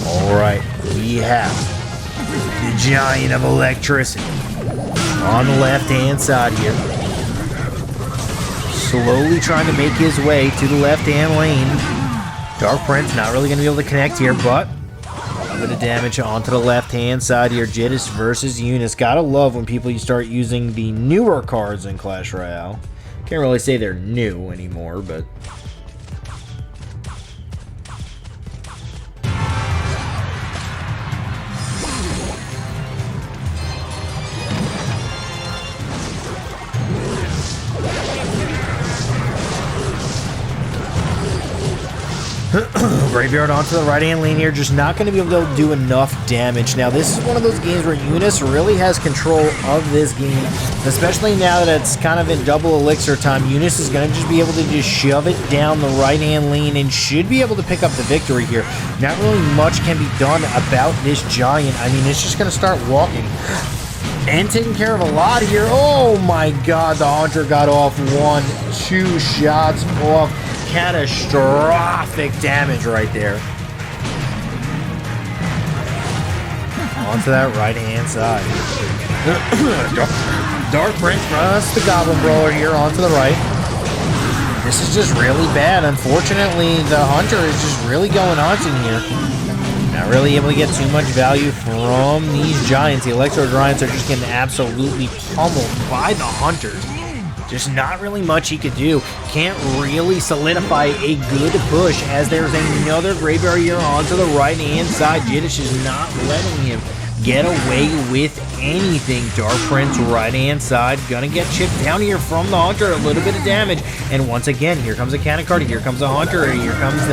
Alright, we have the Giant of Electricity on the left-hand side here. Slowly trying to make his way to the left-hand lane. Dark Prince not really going to be able to connect here, but a bit of damage onto the left-hand side here. Jiddish versus Eunice. Gotta love when people start using the newer cards in Clash Royale. Can't really say they're new anymore, but... Graveyard onto the right-hand lane here, just not going to be able to do enough damage. Now, this is one of those games where Eunice really has control of this game, especially now that it's kind of in double elixir time. Eunice is going to just be able to just shove it down the right-hand lane and should be able to pick up the victory here. Not really much can be done about this Giant. I mean, it's just going to start walking and taking care of a lot here. Oh my god, the Hunter got off 1-2 shots off. Catastrophic damage right there. Onto that right-hand side. Dark Prince runs the Goblin Brawler here onto the right. This is just really bad. Unfortunately, the Hunter is just really going on in here. Not really able to get too much value from these Giants. The Electro Giants are just getting absolutely pummeled by the Hunters. Just not really much he could do. Can't really solidify a good push as there's another Graveyard here onto the right-hand side. Jiddish is not letting him get away with anything. Dark Prince, right-hand side, gonna get chipped down here from the Hunter. A little bit of damage. And once again, here comes a cannon card. Here comes a Hunter. Here comes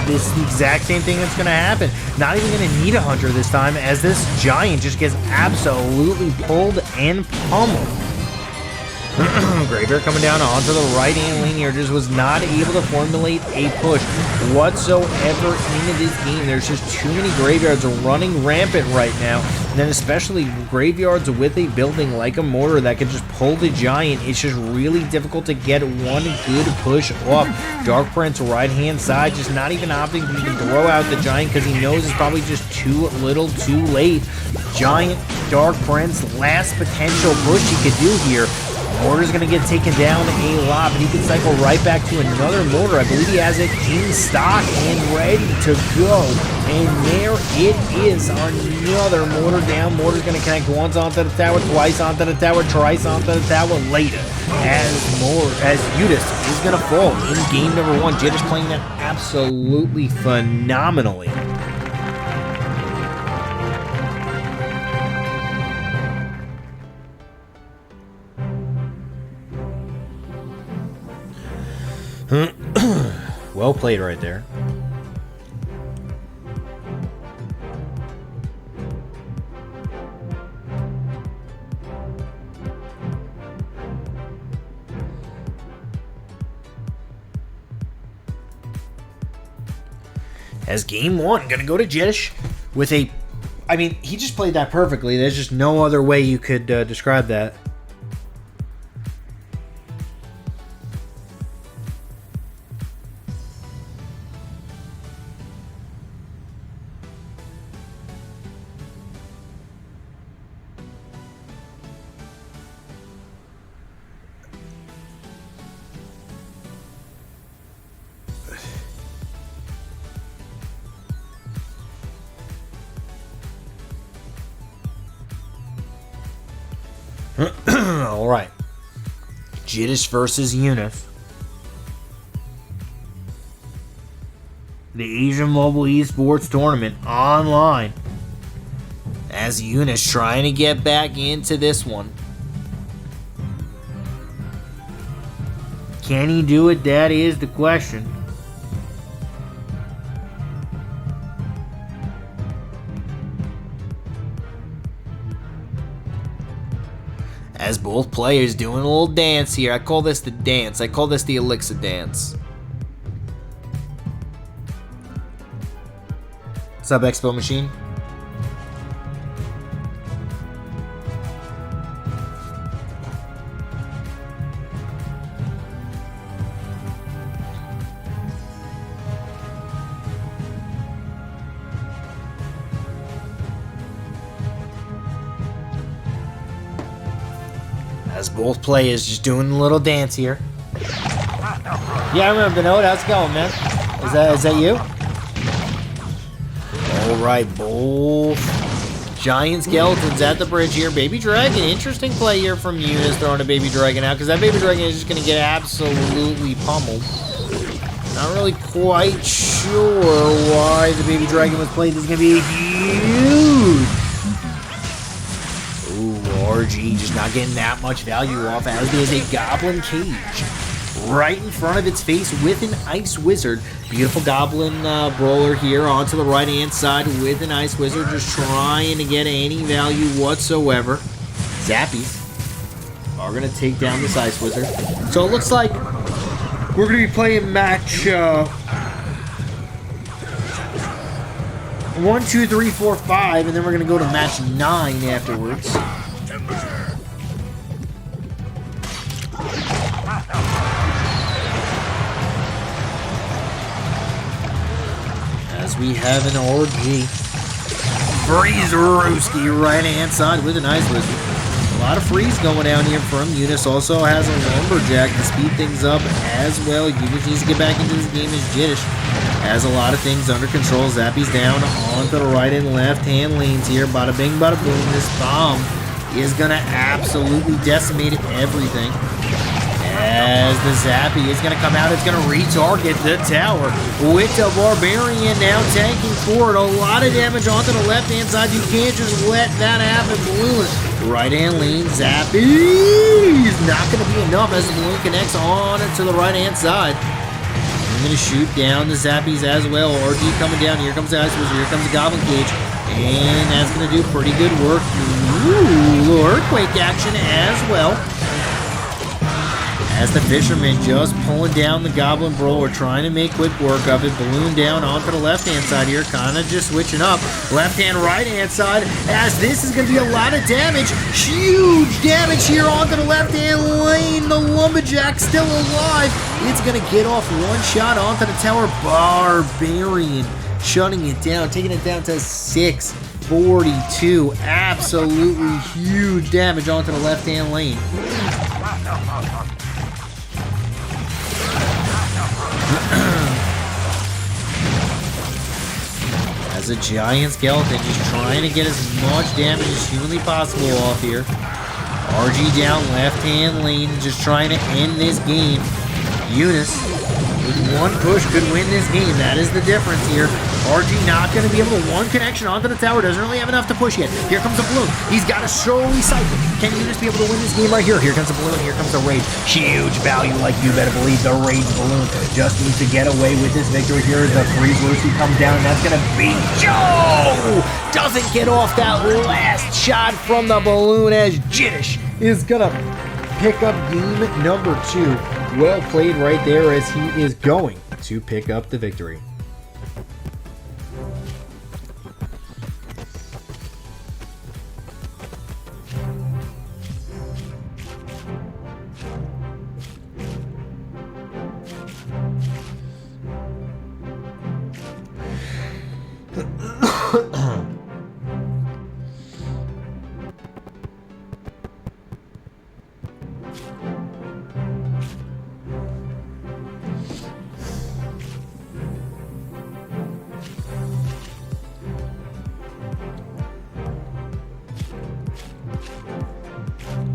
this exact same thing that's gonna happen. Not even gonna need a Hunter this time as this Giant just gets absolutely pulled and pummeled. Graveyard coming down onto the right-hand lane here, just was not able to formulate a push whatsoever into this game. There's just too many Graveyards running rampant right now, and then especially Graveyards with a building like a mortar that can just pull the Giant. It's just really difficult to get one good push off. Dark Prince right-hand side, just not even opting to even throw out the Giant because he knows it's probably just too little too late. Giant, Dark Prince, last potential push he could do here. Mortar's going to get taken down a lot, but he can cycle right back to another Mortar. I believe he has it in stock and ready to go. And there it is, another Mortar down. Mortar's going to connect once onto the tower, twice onto the tower, thrice onto the tower later. As Eunice is going to fall in game number 1. Jiddish playing that absolutely phenomenally. Well played right there. As game 1, gonna go to Jiddish with a... I mean, he just played that perfectly. There's just no other way you could describe that. Alright. Jiddish versus Eunice. The Asian Mobile Esports Tournament online. As Eunice trying to get back into this one. Can he do it? That is the question. As both players doing a little dance here. I call this the dance. I call this the elixir dance. What's up, Expo Machine? As both players just doing a little dance here. Yeah, I remember the note. How's it going, man? Is that you? Alright, both giant skeletons at the bridge here. Baby Dragon, interesting play here from Eunice throwing a Baby Dragon out, because that Baby Dragon is just going to get absolutely pummeled. Not really quite sure why the Baby Dragon was played. This is going to be huge. RG just not getting that much value off, as there's a Goblin Cage right in front of its face with an Ice Wizard. Beautiful Goblin Brawler here onto the right hand side with an Ice Wizard, just trying to get any value whatsoever. Zappies are going to take down this Ice Wizard. So it looks like we're going to be playing match 1, 2, 3, 4, 5, and then we're going to go to match 9 afterwards. As we have an RG. Freeze-Rooski right hand side with an Ice Wizard. A lot of freeze going down here from Eunice. Also has a Lumberjack to speed things up as well. Eunice needs to get back into this game as Jiddish. Has a lot of things under control. Zappy's down onto the right and left hand lanes here. Bada bing, bada boom. This bomb is going to absolutely decimate everything. As the Zappy is going to come out, it's going to retarget the tower with the Barbarian now tanking forward. A lot of damage onto the left-hand side. You can't just let that happen. Balloon. Right-hand lane, Zappy is not going to be enough as the balloon connects on to the right-hand side. I'm going to shoot down the Zappies as well. RG coming down. Here comes the Ice Wizard. Here comes the Goblin Cage. And that's going to do pretty good work. Ooh, little Earthquake action as well. As the Fisherman just pulling down the Goblin Brawler, trying to make quick work of it. Balloon down onto the left-hand side here, kind of just switching up. Left-hand, right-hand side, as this is going to be a lot of damage. Huge damage here onto the left-hand lane. The Lumberjack still alive. It's going to get off one shot onto the tower. Barbarian shutting it down, taking it down to 642. Absolutely huge damage onto the left-hand lane. As a giant skeleton just trying to get as much damage as humanly possible off here. RG down left-hand lane, just trying to end this game. Eunice, with one push, could win this game. That is the difference here. RG not going to be able to one connection onto the tower. Doesn't really have enough to push yet. Here comes the balloon. He's got to slowly cycle. Can Eunice be able to win this game right here? Here comes the balloon. Here comes the rage. Huge value, like you better believe. The rage balloon just needs to get away with this victory here. The Freeze-Rooski comes down, and that's going to be Joe. Doesn't get off that last shot from the balloon, as Jiddish is going to pick up game number 2. Well played right there, as he is going to pick up the victory.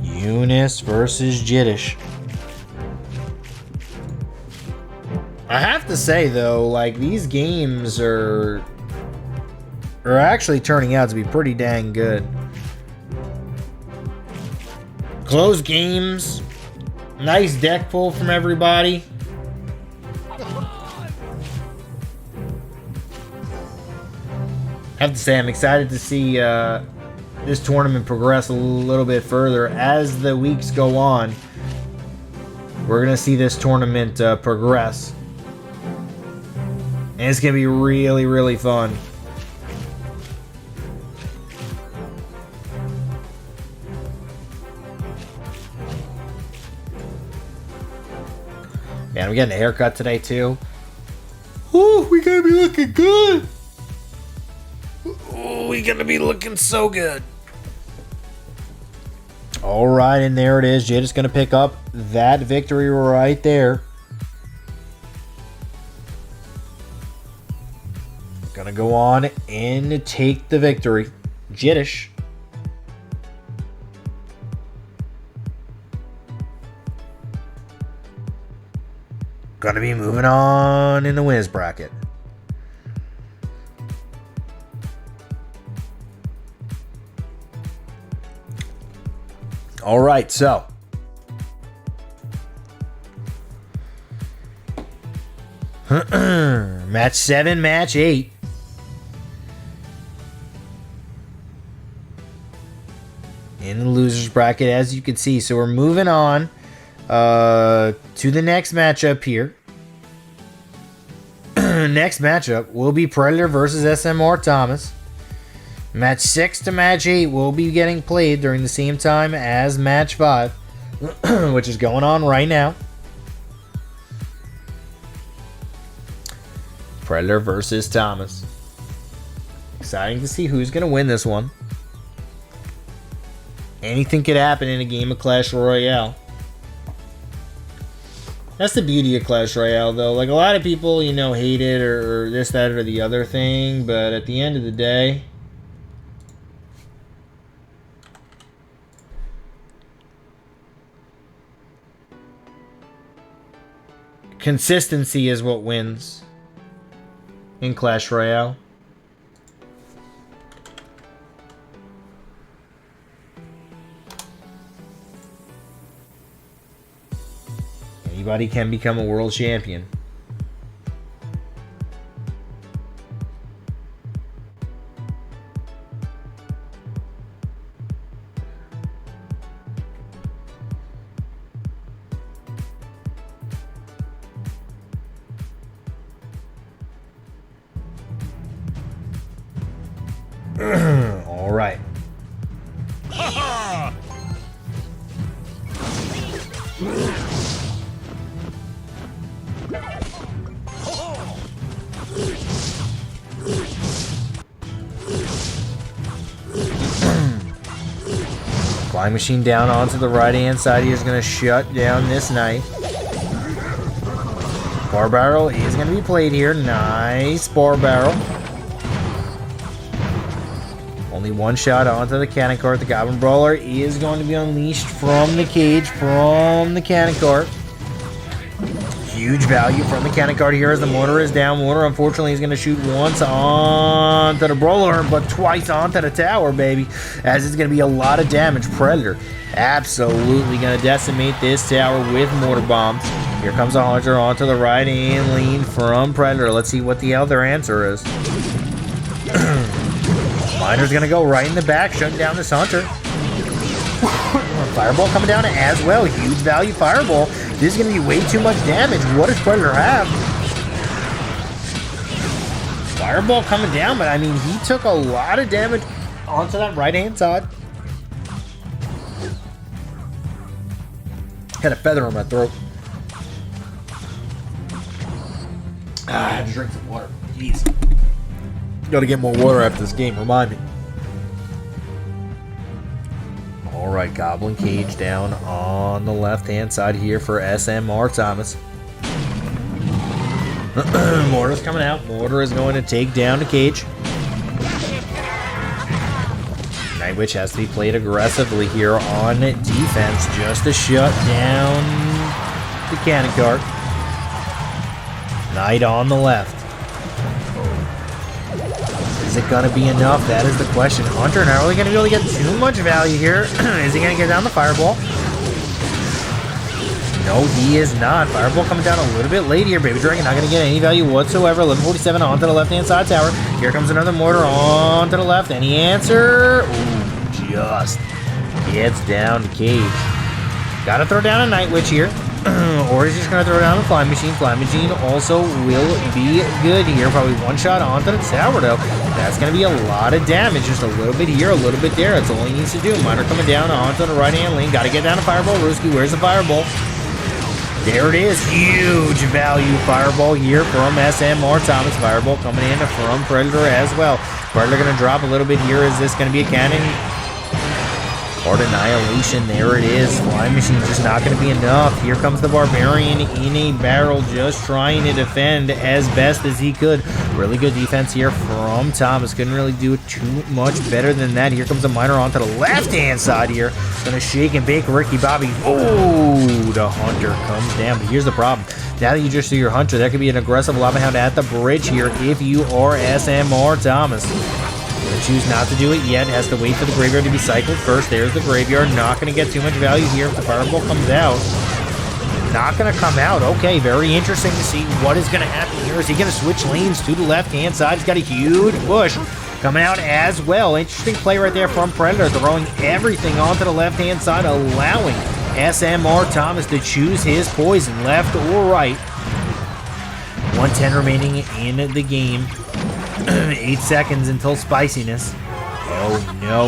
Eunice versus Jiddish. I have to say though, like, these games are actually turning out to be pretty dang good. Close games, Nice deck pull from everybody. I have to say, I'm excited to see this tournament progress a little bit further as the weeks go on. We're going to see this tournament progress. And it's going to be really, really fun. Man, I'm getting a haircut today, too. Ooh, we gotta be looking good. Ooh, we gonna be looking so good. All right, and there it is. Jade is gonna pick up that victory right there. Gonna go on and take the victory. Jiddish. Gonna be moving on in the winners bracket. All right, so match 7, match 8. In the losers bracket, as you can see. So we're moving on to the next matchup here. Next matchup will be Predator versus SMR Thomas. Match 6 to match 8 will be getting played during the same time as match 5, which is going on right now. Predator versus Thomas. Exciting to see who's going to win this one. Anything could happen in a game of Clash Royale. That's the beauty of Clash Royale, though. Like, a lot of people, you know, hate it or this, that, or the other thing. But at the end of the day, consistency is what wins in Clash Royale. Anybody can become a world champion. All right. Flying machine down onto the right hand side. He is going to shut down this knight. Bar barrel is going to be played here. Nice bar barrel. Only one shot onto the cannon cart. The Goblin Brawler is going to be unleashed from the cage, from the cannon cart. Huge value from the cannon cart here as the mortar is down. Mortar, unfortunately, is going to shoot once onto the Brawler, but twice onto the tower, baby, as it's going to be a lot of damage. Predator absolutely going to decimate this tower with mortar bombs. Here comes a Hunter onto the right hand lane from Predator. Let's see what the other answer is. Miner's going to go right in the back, shutting down this Hunter. Fireball coming down as well. Huge value Fireball. This is going to be way too much damage. What does Predator have? Fireball coming down, but I mean, he took a lot of damage onto that right-hand side. Had a feather on my throat. I had to drink some water. Jeez. Gotta get more water after this game, remind me. Alright, Goblin Cage down on the left-hand side here for SMR Thomas. Mortar's coming out. Mortar is going to take down the cage. Night Witch has to be played aggressively here on defense just to shut down the cannon cart. Knight on the left. Is it going to be enough? That is the question. Hunter not really going to be able to get too much value here. Is he going to get down the Fireball? No, he is not. Fireball coming down a little bit late here. Baby Dragon not going to get any value whatsoever. 1147 onto the left-hand side tower. Here comes another mortar onto the left. Any answer? Ooh, just gets down to Cage. Got to throw down a Night Witch here. Or he's just going to throw down a Flying Machine. Flying Machine also will be good here. Probably one shot onto the tower, though. That's going to be a lot of damage. Just a little bit here, a little bit there. That's all he needs to do. Miner coming down onto the right-hand lane. Got to get down to Fireball. Ruski, where's the Fireball? There it is. Huge value Fireball here from SMR Thomas. Fireball coming in from Predator as well. Predator going to drop a little bit here. Is this going to be a cannon? Hard Annihilation, there it is. Flying Machine just not going to be enough. Here comes the Barbarian in a barrel, just trying to defend as best as he could. Really good defense here from Thomas. Couldn't really do too much better than that. Here comes a Miner onto the left-hand side here. Going to shake and bake Ricky Bobby. Oh, the Hunter comes down. But here's the problem. Now that you just see your Hunter, there could be an aggressive Lava Hound at the bridge here if you are SMR Thomas. Choose not to do it yet. Has to wait for the graveyard to be cycled first. There's the graveyard. Not going to get too much value here if the Fireball comes out. Not going to come out. Okay, very interesting to see what is going to happen here. Is he going to switch lanes to the left-hand side? He's got a huge push coming out as well. Interesting play right there from Predator, throwing everything onto the left-hand side, allowing SMR Thomas to choose his poison, left or right. 110 remaining in the game. 8 seconds until spiciness. Oh, no.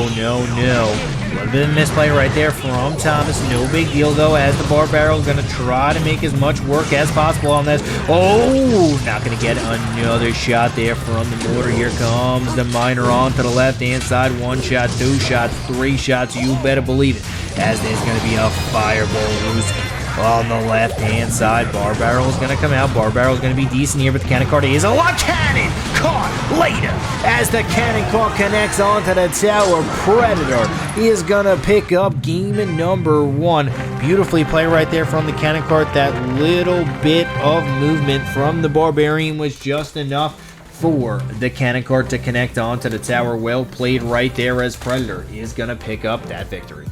A little bit of misplay right there from Thomas. No big deal, though, as the Bar Barrel is going to try to make as much work as possible on this. Oh, not going to get another shot there from the mortar. Here comes the Miner onto the left-hand side. 1 shot, 2 shots, 3 shots. You better believe it, as there's going to be a Fireball Ruski on the left-hand side. Bar Barrel is going to come out. Bar Barrel is going to be decent here, but the cannon card is a lot. Cannon caught later as the cannon card connects onto the tower. Predator is going to pick up game number 1. Beautifully played right there from the cannon card. That little bit of movement from the Barbarian was just enough for the cannon card to connect onto the tower. Well played right there, as Predator is going to pick up that victory.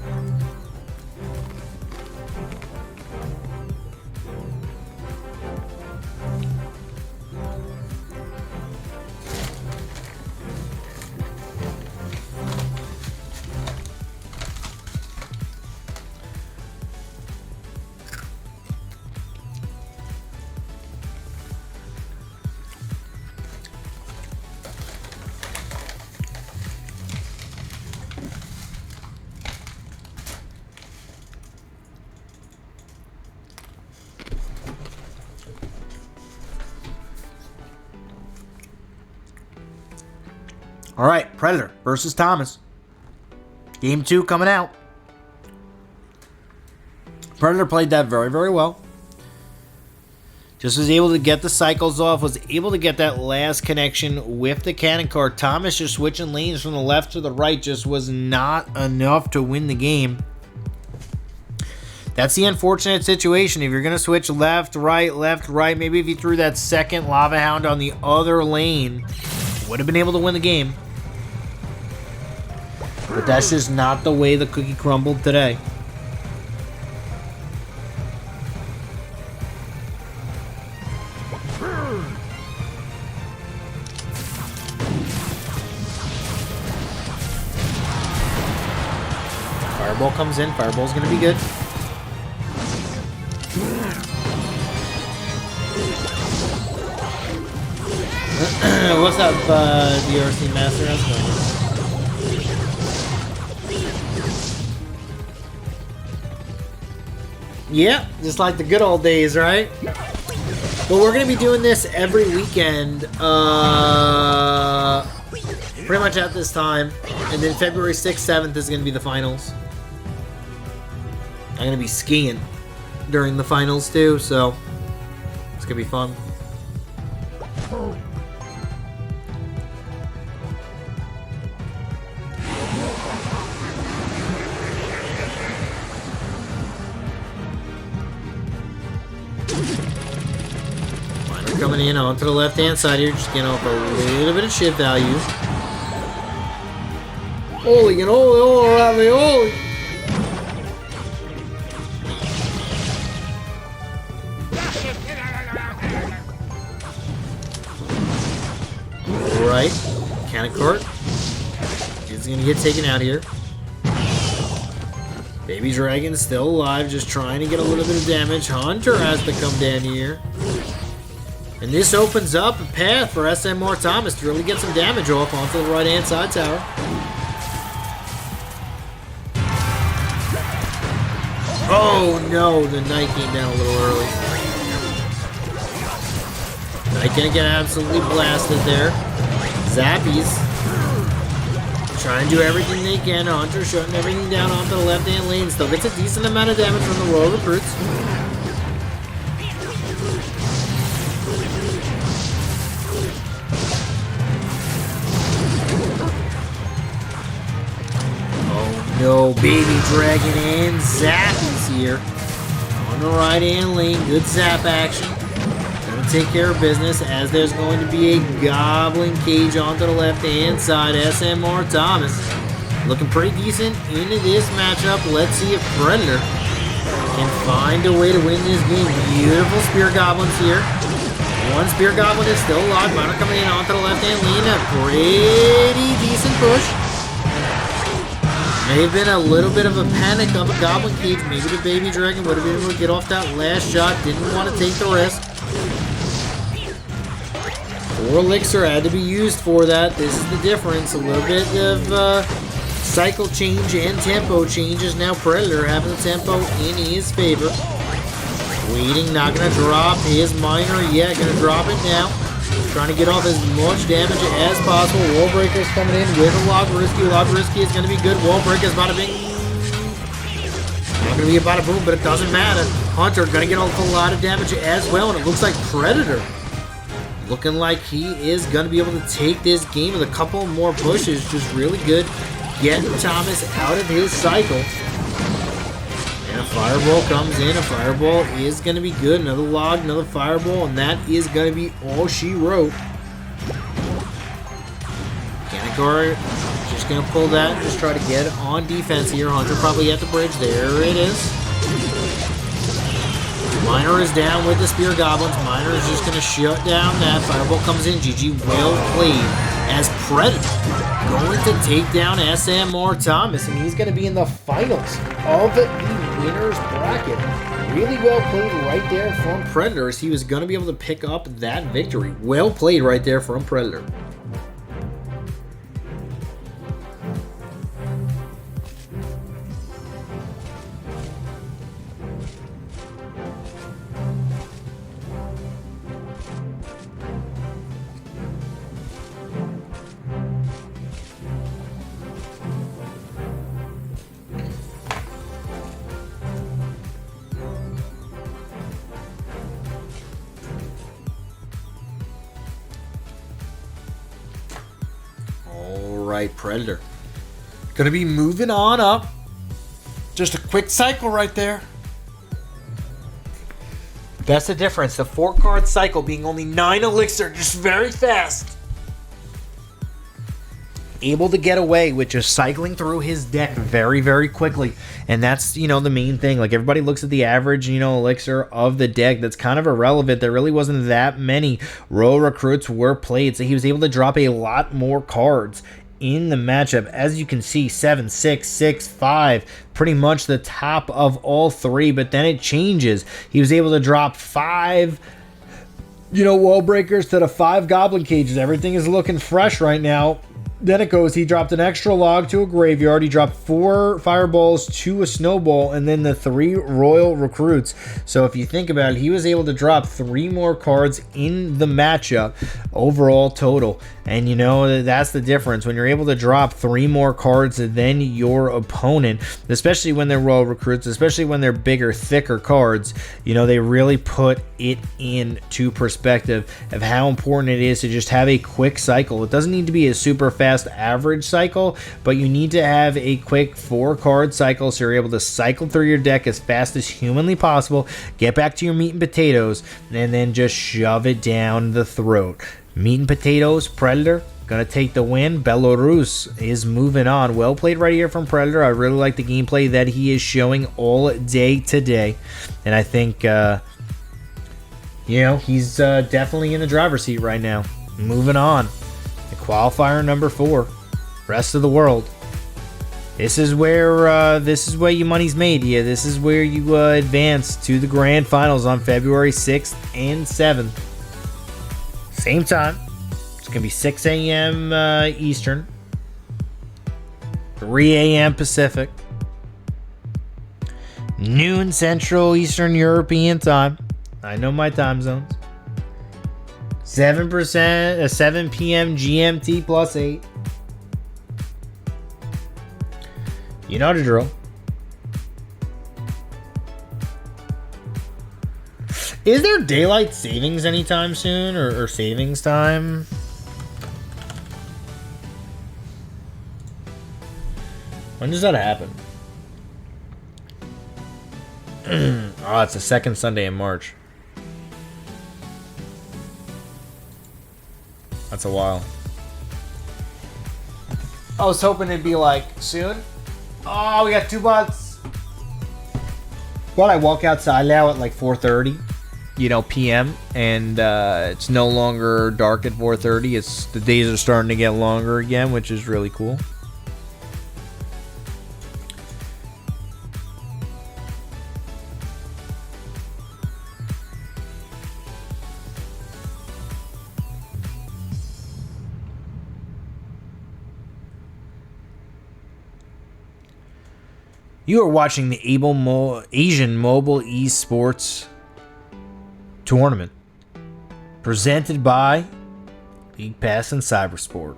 All right, Predator versus Thomas. Game 2 coming out. Predator played that very, very well. Just was able to get the cycles off, was able to get that last connection with the cannon card. Thomas just switching lanes from the left to the right just was not enough to win the game. That's the unfortunate situation. If you're going to switch left, right, maybe if you threw that second Lava Hound on the other lane, would have been able to win the game. But that's just not the way the cookie crumbled today. Fireball comes in. Fireball's going to be good. What's up, DRC Master? How's it going? Yeah, just like the good old days, right? But we're going to be doing this every weekend, pretty much at this time. And then February 6th, 7th is going to be the finals. I'm going to be skiing during the finals too, so it's going to be fun. Coming in onto the left-hand side here, just getting off a little bit of shit value. Holy and holy, holy. right. Canacort is going to get taken out here. Baby Dragon still alive, just trying to get a little bit of damage. Hunter has to come down here. And this opens up a path for SMR Thomas to really get some damage off onto the right-hand side tower. Oh no, the Knight came down a little early. Knight gonna get absolutely blasted there. Zappies trying to do everything they can. Hunter shutting everything down onto the left-hand lane. Still gets a decent amount of damage from the Royal Recruits. Oh no, Baby Dragon and Zappies here. On the right-hand lane, good zap action. Gonna take care of business as there's going to be a Goblin Cage onto the left-hand side. SMR Thomas looking pretty decent into this matchup. Let's see if Predator can find a way to win this game. Beautiful Spear Goblins here. One Spear Goblin is still alive. Miner coming in onto the left-hand lane. A pretty decent push. May have been a little bit of a panic of a Goblin Cage. Maybe the Baby Dragon would have been able to get off that last shot. Didn't want to take the risk. 4 elixir had to be used for that. This is the difference. A little bit of cycle change and tempo changes. Now Predator having the tempo in his favor. Waiting, not going to drop his Miner yet. Going to drop it now. Trying to get off as much damage as possible. Wall Breaker's coming in with a Logrisky. Logrisky is going to be good. Wall Breaker's bada bing. Not going to be a bada boom, but it doesn't matter. Hunter going to get a lot of damage as well, and it looks like Predator looking like he is going to be able to take this game with a couple more pushes. Just really good getting Thomas out of his cycle. And a Fireball comes in. A Fireball is going to be good. Another log, another Fireball, and that is going to be all she wrote. Kanakar just going to pull that and just try to get on defense here. Hunter probably at the bridge. There it is. Miner is down with the Spear Goblins. Miner is just going to shut down that. Fireball comes in. GG, well played as Predator going to take down SMR Thomas, and he's going to be in the finals of the winner's bracket. Really well played right there from Predator, as he was going to be able to pick up that victory. Well played right there from Predator. Right, Predator gonna be moving on up. Just a quick cycle right there. That's the difference. The 4-card cycle being only 9 elixir, just very fast. Able to get away with just cycling through his deck very, very quickly. And that's, the main thing. Like, everybody looks at the average, elixir of the deck. That's kind of irrelevant. There really wasn't that many Royal Recruits were played, so he was able to drop a lot more cards in the matchup. As you can see, 7, 6, 6, 5, pretty much the top of all 3, but then it changes. He was able to drop 5 wall breakers to the 5 goblin cages. Everything is looking fresh right now. Then it goes, he dropped an extra log to a graveyard. He dropped 4 fireballs to a snowball, and then the 3 royal recruits. So if you think about it, he was able to drop 3 more cards in the matchup overall total. And that's the difference. When you're able to drop 3 more cards than your opponent, especially when they're royal recruits, especially when they're bigger, thicker cards, they really put it into perspective of how important it is to just have a quick cycle. It doesn't need to be a super fast average cycle, but you need to have a quick 4-card cycle so you're able to cycle through your deck as fast as humanly possible, get back to your meat and potatoes, and then just shove it down the throat. Meat and potatoes, Predator gonna take the win. Belarus is moving on. Well played right here from Predator. I really like the gameplay that he is showing all day today, and I think he's definitely in the driver's seat right now. Moving on. Qualifier number 4. Rest of the world. This is where your money's made. Yeah, this is where you advance to the grand finals on February 6th and 7th. Same time. It's gonna be 6 a.m. Eastern, 3 a.m. Pacific, noon Central Eastern European time. I know my time zones. 7 p.m. GMT plus 8. You know the drill. Is there daylight savings anytime soon, or savings time? When does that happen? Oh, it's the second Sunday in March. That's a while. I was hoping it'd be like soon. Oh, we got 2 months. Well, I walk outside now at like 4:30, p.m. and it's no longer dark at 4:30. It's the days are starting to get longer again, which is really cool. You are watching the Asian Mobile Esports Tournament, presented by LeaguePass and Cyberport.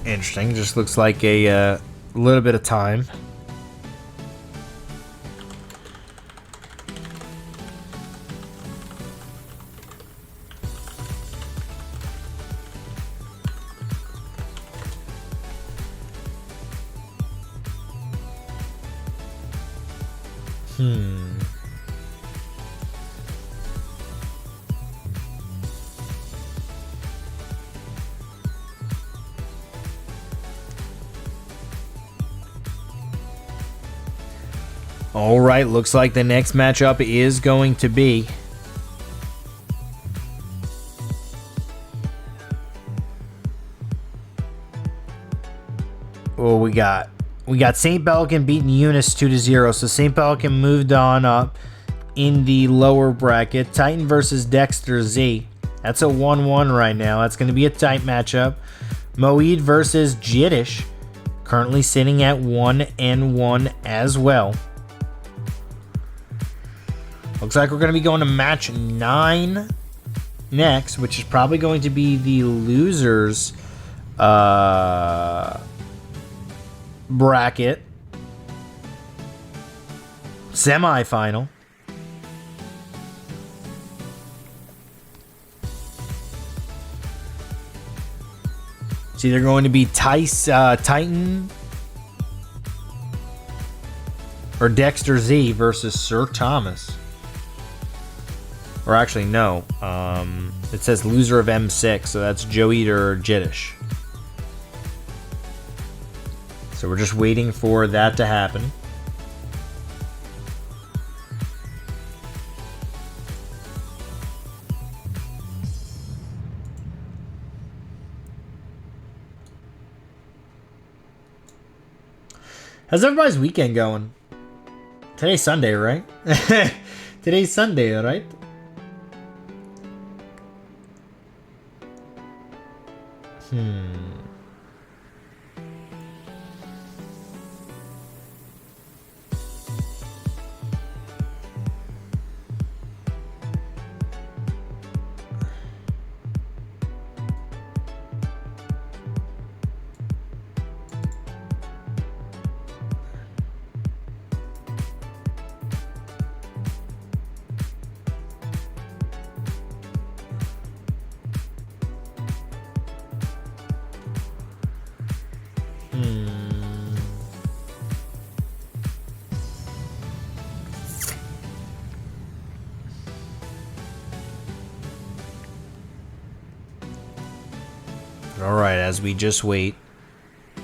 Interesting. Just looks like a little bit of time. All right, looks like the next matchup is going to be we got St. Pelican beating Eunice 2-0. So St. Pelican moved on up in the lower bracket. Titan versus Dexter Z. That's a 1-1 right now. That's going to be a tight matchup. Moed versus Jiddish, currently sitting at 1-1 as well. Looks like we're going to be going to match 9 next, which is probably going to be the losers bracket semifinal. It's either going to be Titan or Dexter Z versus Sir Thomas. Or actually, no. It says loser of M6, so that's Joe Eater or Jiddish. So we're just waiting for that to happen. How's everybody's weekend going? Today's Sunday, right? Today's Sunday, right? All right, as we just wait.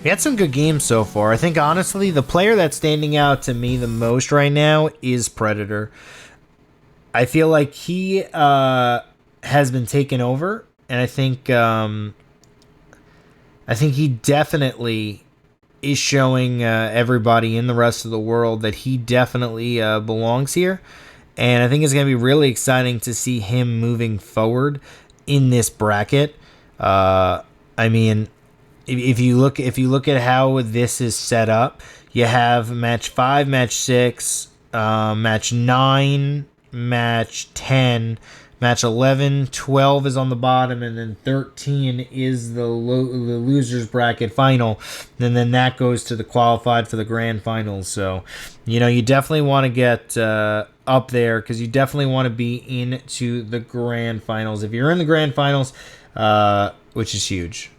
We had some good games so far. I think, honestly, the player that's standing out to me the most right now is Predator. I feel like he has been taken over, and I think he definitely is showing everybody in the rest of the world that he definitely belongs here. And I think it's going to be really exciting to see him moving forward in this bracket. I mean, if you look at how this is set up, you have match 5, match 6, match 9, match 10, match 11, 12 is on the bottom, and then 13 is the losers bracket final. And then that goes to the qualified for the grand finals. So, you definitely want to get up there, because you definitely want to be into the grand finals. If you're in the grand finals, which is huge.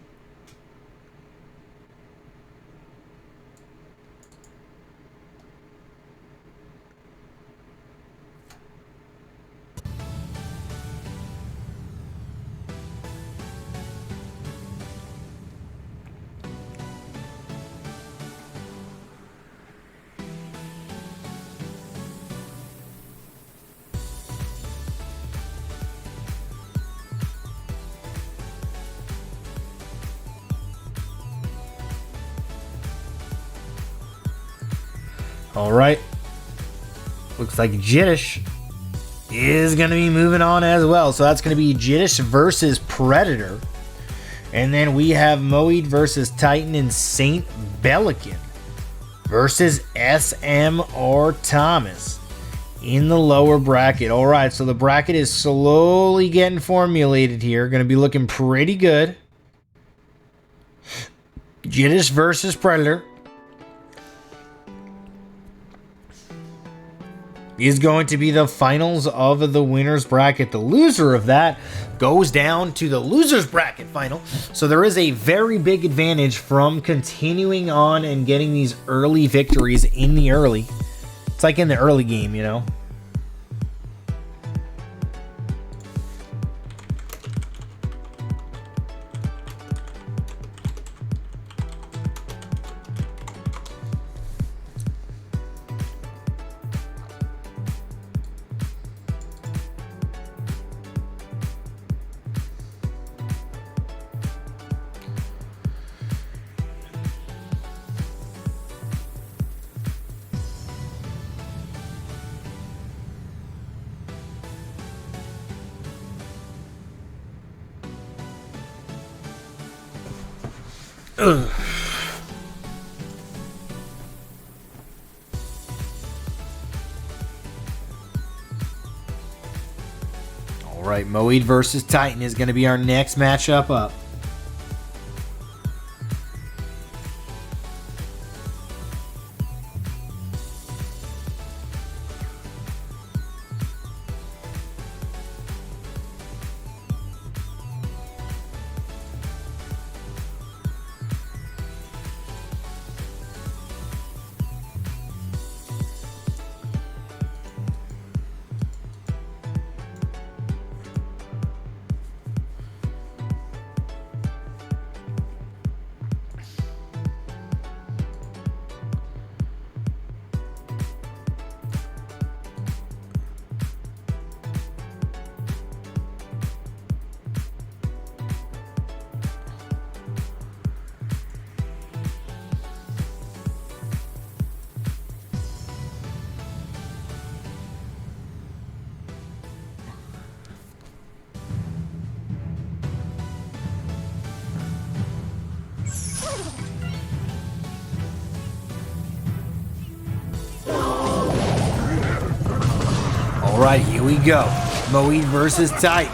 All right. Looks like Jiddish is going to be moving on as well. So that's going to be Jiddish versus Predator. And then we have Moed versus Titan and Saint Belican versus SM or Thomas in the lower bracket. All right, so the bracket is slowly getting formulated here. Going to be looking pretty good. Jiddish versus Predator is going to be the finals of the winners bracket. The loser of that goes down to the losers bracket final. So there is a very big advantage from continuing on and getting these early victories in the early. It's like in the early game, Ugh. All right, Moed versus Titan is going to be our next matchup up. All right, here we go. Moed versus Titan.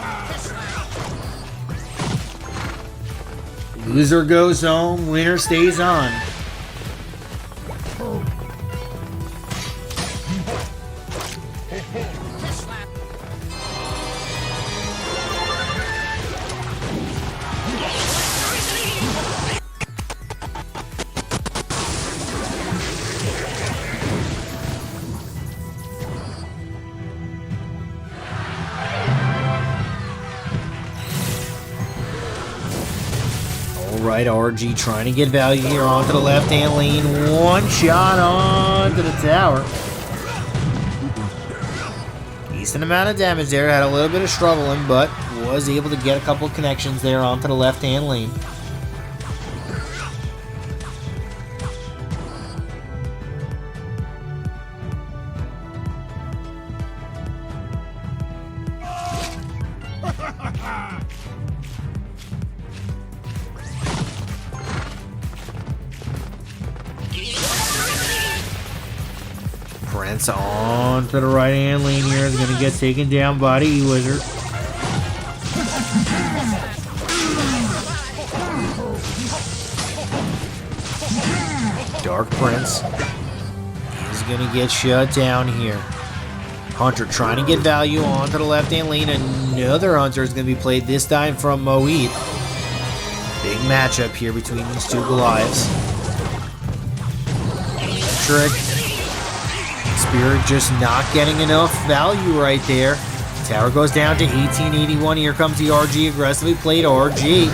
Loser goes home, winner stays on. right, RG trying to get value here onto the left-hand lane. One shot onto the tower. Decent amount of damage there. Had a little bit of struggling, but was able to get a couple of connections there onto the left-hand lane. Prince on to the right-hand lane here is going to get taken down by the E-Wizard. Dark Prince is going to get shut down here. Hunter trying to get value onto the left-hand lane. Another Hunter is going to be played, this time from Moeed. Big matchup here between these two Goliaths. Trick. Spirit just not getting enough value right there. Tower goes down to 1881. Here comes the RG, aggressively played RG.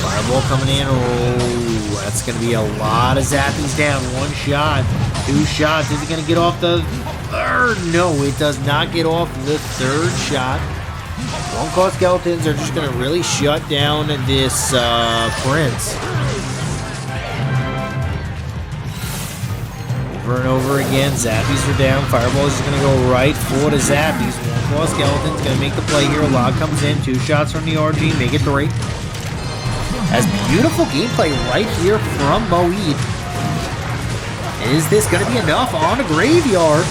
Fireball coming in. Oh, that's going to be a lot of zappies down. One shot, two shots. Is it going to get off the third? No, it does not get off the third shot. One cost skeletons are just going to really shut down this Prince. Over and over again, Zappies are down. Fireball is going to go right for the Zappies. One cost skeleton's going to make the play here. Log comes in, two shots from the RG, make it three. Has beautiful gameplay right here from Moeed. Is this going to be enough on the graveyard?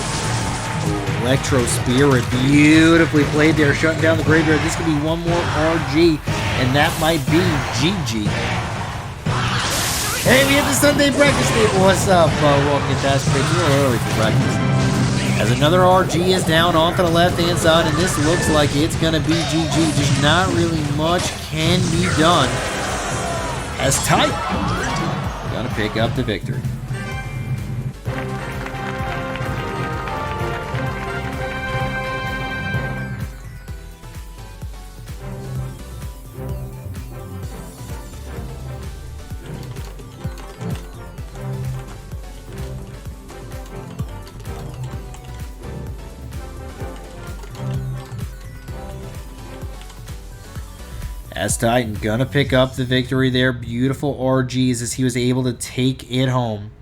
Electro Spirit, beautifully played there, shutting down the graveyard. This could be one more RG, and that might be GG. Hey, we have the Sunday breakfast table. What's up? Welcome to Task Break. We're early for breakfast. As another RG is down onto the left-hand side, and this looks like it's going to be GG. Just not really much can be done. As Titan gonna pick up the victory. As Titan gonna pick up the victory there. Beautiful RGs as he was able to take it home.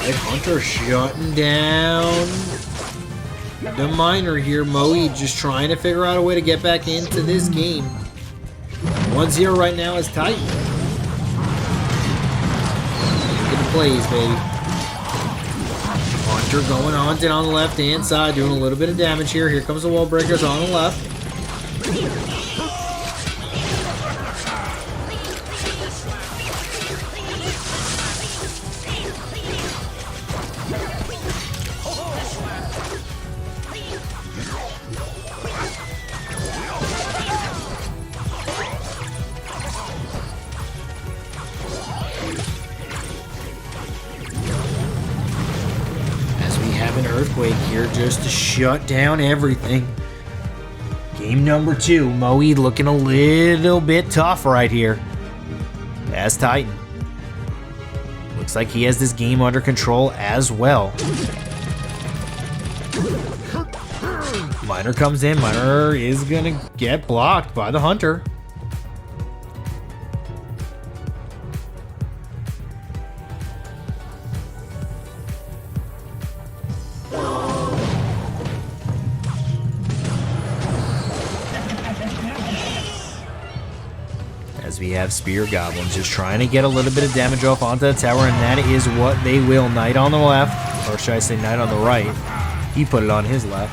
Hunter shutting down the miner here. Moeed just trying to figure out a way to get back into this game. 1-0 right now is Titan. Get the plays, baby. Hunter going on to on the left hand side, doing a little bit of damage here. Here comes the wall breakers on the left. An earthquake here just to shut down everything. Game number 2. Moeed looking a little bit tough right here. As Titan. Looks like he has this game under control as well. Miner comes in. Miner is gonna get blocked by the Hunter. as we have Spear Goblins just trying to get a little bit of damage off onto the tower, and that is what they will. Knight on the left, or should I say Knight on the right. He put it on his left.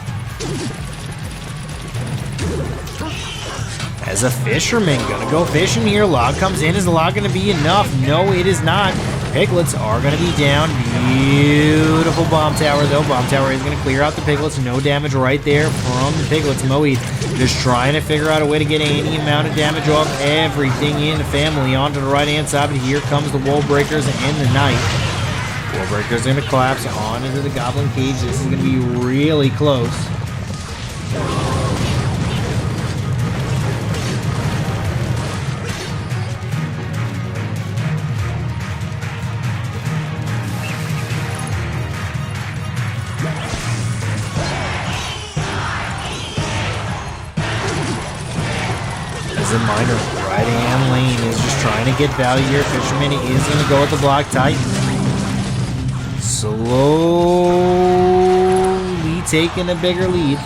As a Fisherman, gonna go fishing here. Log comes in. Is the log gonna be enough? No, it is not. Piglets are gonna be down. Beautiful bomb tower, though. Bomb tower is gonna clear out the piglets. No damage right there from the piglets. Moe just trying to figure out a way to get any amount of damage off everything in the family. Onto the right-hand side, but here comes the wall breakers and the knight. Wall breakers gonna collapse on into the goblin cage. This is gonna be really close. The Miner right-hand lane is just trying to get value here. Fisherman is going to go with the block. Titan slowly taking a bigger lead.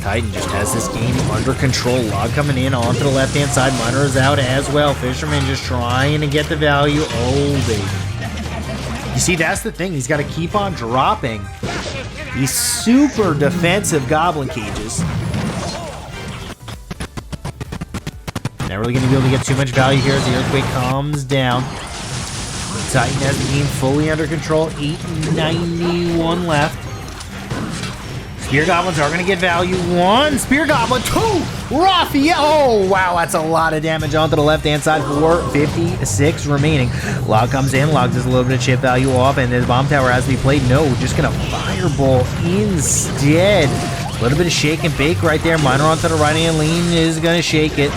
Titan just has this game under control. Log coming in onto the left-hand side. Miner is out as well. Fisherman just trying to get the value. Oh, baby. You see, that's the thing. He's got to keep on dropping these super defensive goblin cages. Not really going to be able to get too much value here as the Earthquake comes down. Titan has the game fully under control. 891 left. Spear Goblins are going to get value. 1 Spear Goblin, 2 Raphael. Oh, wow, that's a lot of damage onto the left-hand side. 456 remaining. Log comes in. Log does a little bit of chip value off, and the bomb tower has to be played. No, just going to fireball instead. A little bit of shake and bake right there. Miner onto the right-hand lane is going to shake it.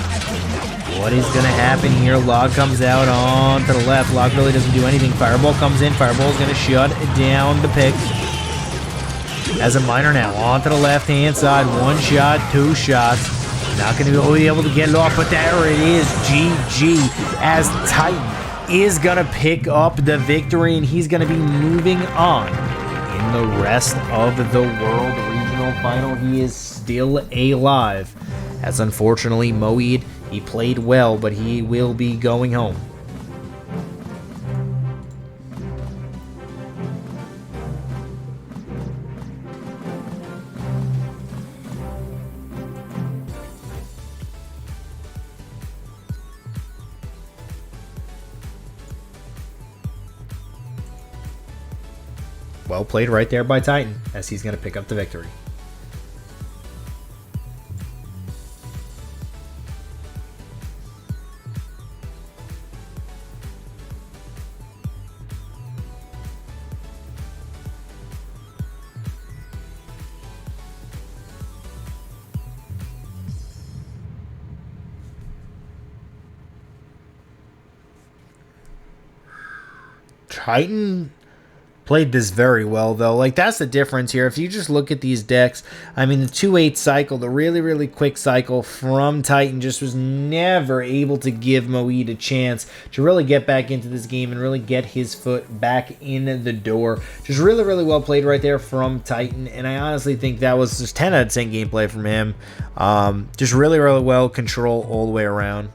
What is going to happen here? Log comes out onto the left. Log really doesn't do anything. Fireball comes in. Fireball is going to shut down the pick. As a Miner now onto the left-hand side. 1 shot, 2 shots. Not going to be able to get it off, but there it is. GG, as Titan is going to pick up the victory, and he's going to be moving on in the rest of the World Regional Final. He is still alive, as unfortunately Moeed, he played well, but he will be going home. Well played right there by Titan, as he's going to pick up the victory. Titan played this very well, though. Like, that's the difference here. If you just look at these decks, I mean, the 2-8 cycle, the really, really quick cycle from Titan just was never able to give Moeed a chance to really get back into this game and really get his foot back in the door. Just really, really well played right there from Titan, and I honestly think that was just 10 out of 10 gameplay from him. Just really, really well control all the way around.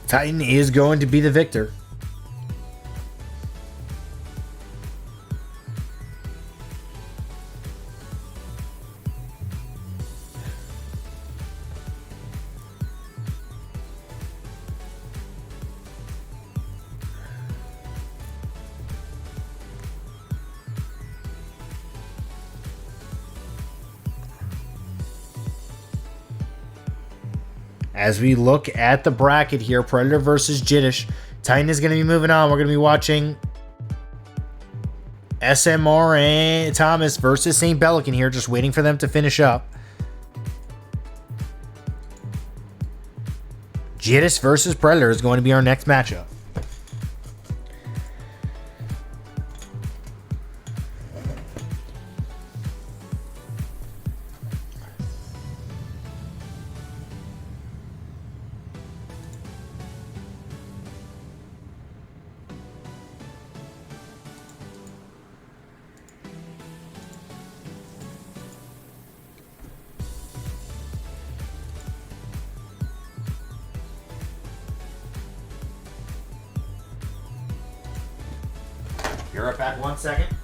Titan is going to be the victor. as we look at the bracket here, Predator versus Jiddish. Titan is going to be moving on. We're going to be watching SMR and Thomas versus St. Pelican here, just waiting for them to finish up. Jiddish versus Predator is going to be our next matchup. Be right back 1 second.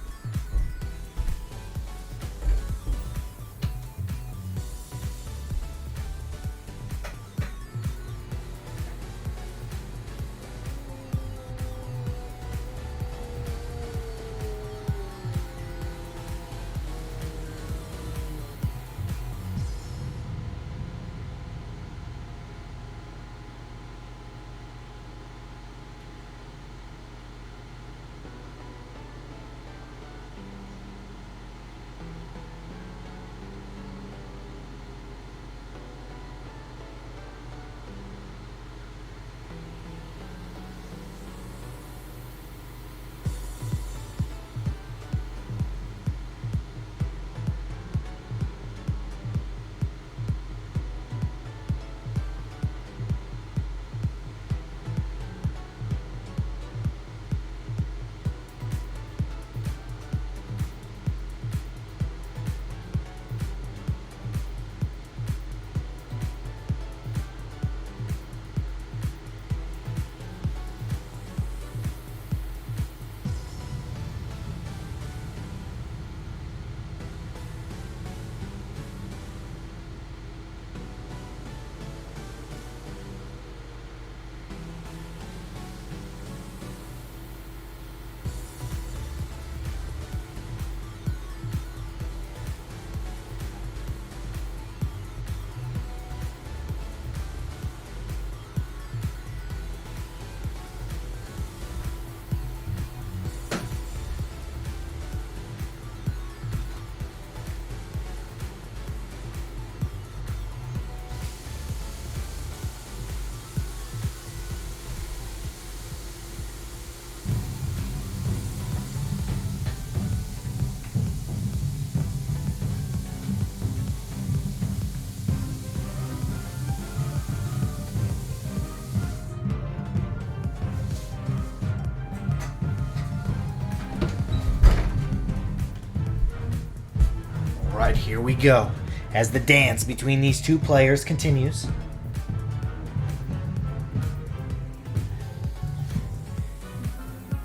Right, here we go, as the dance between these two players continues.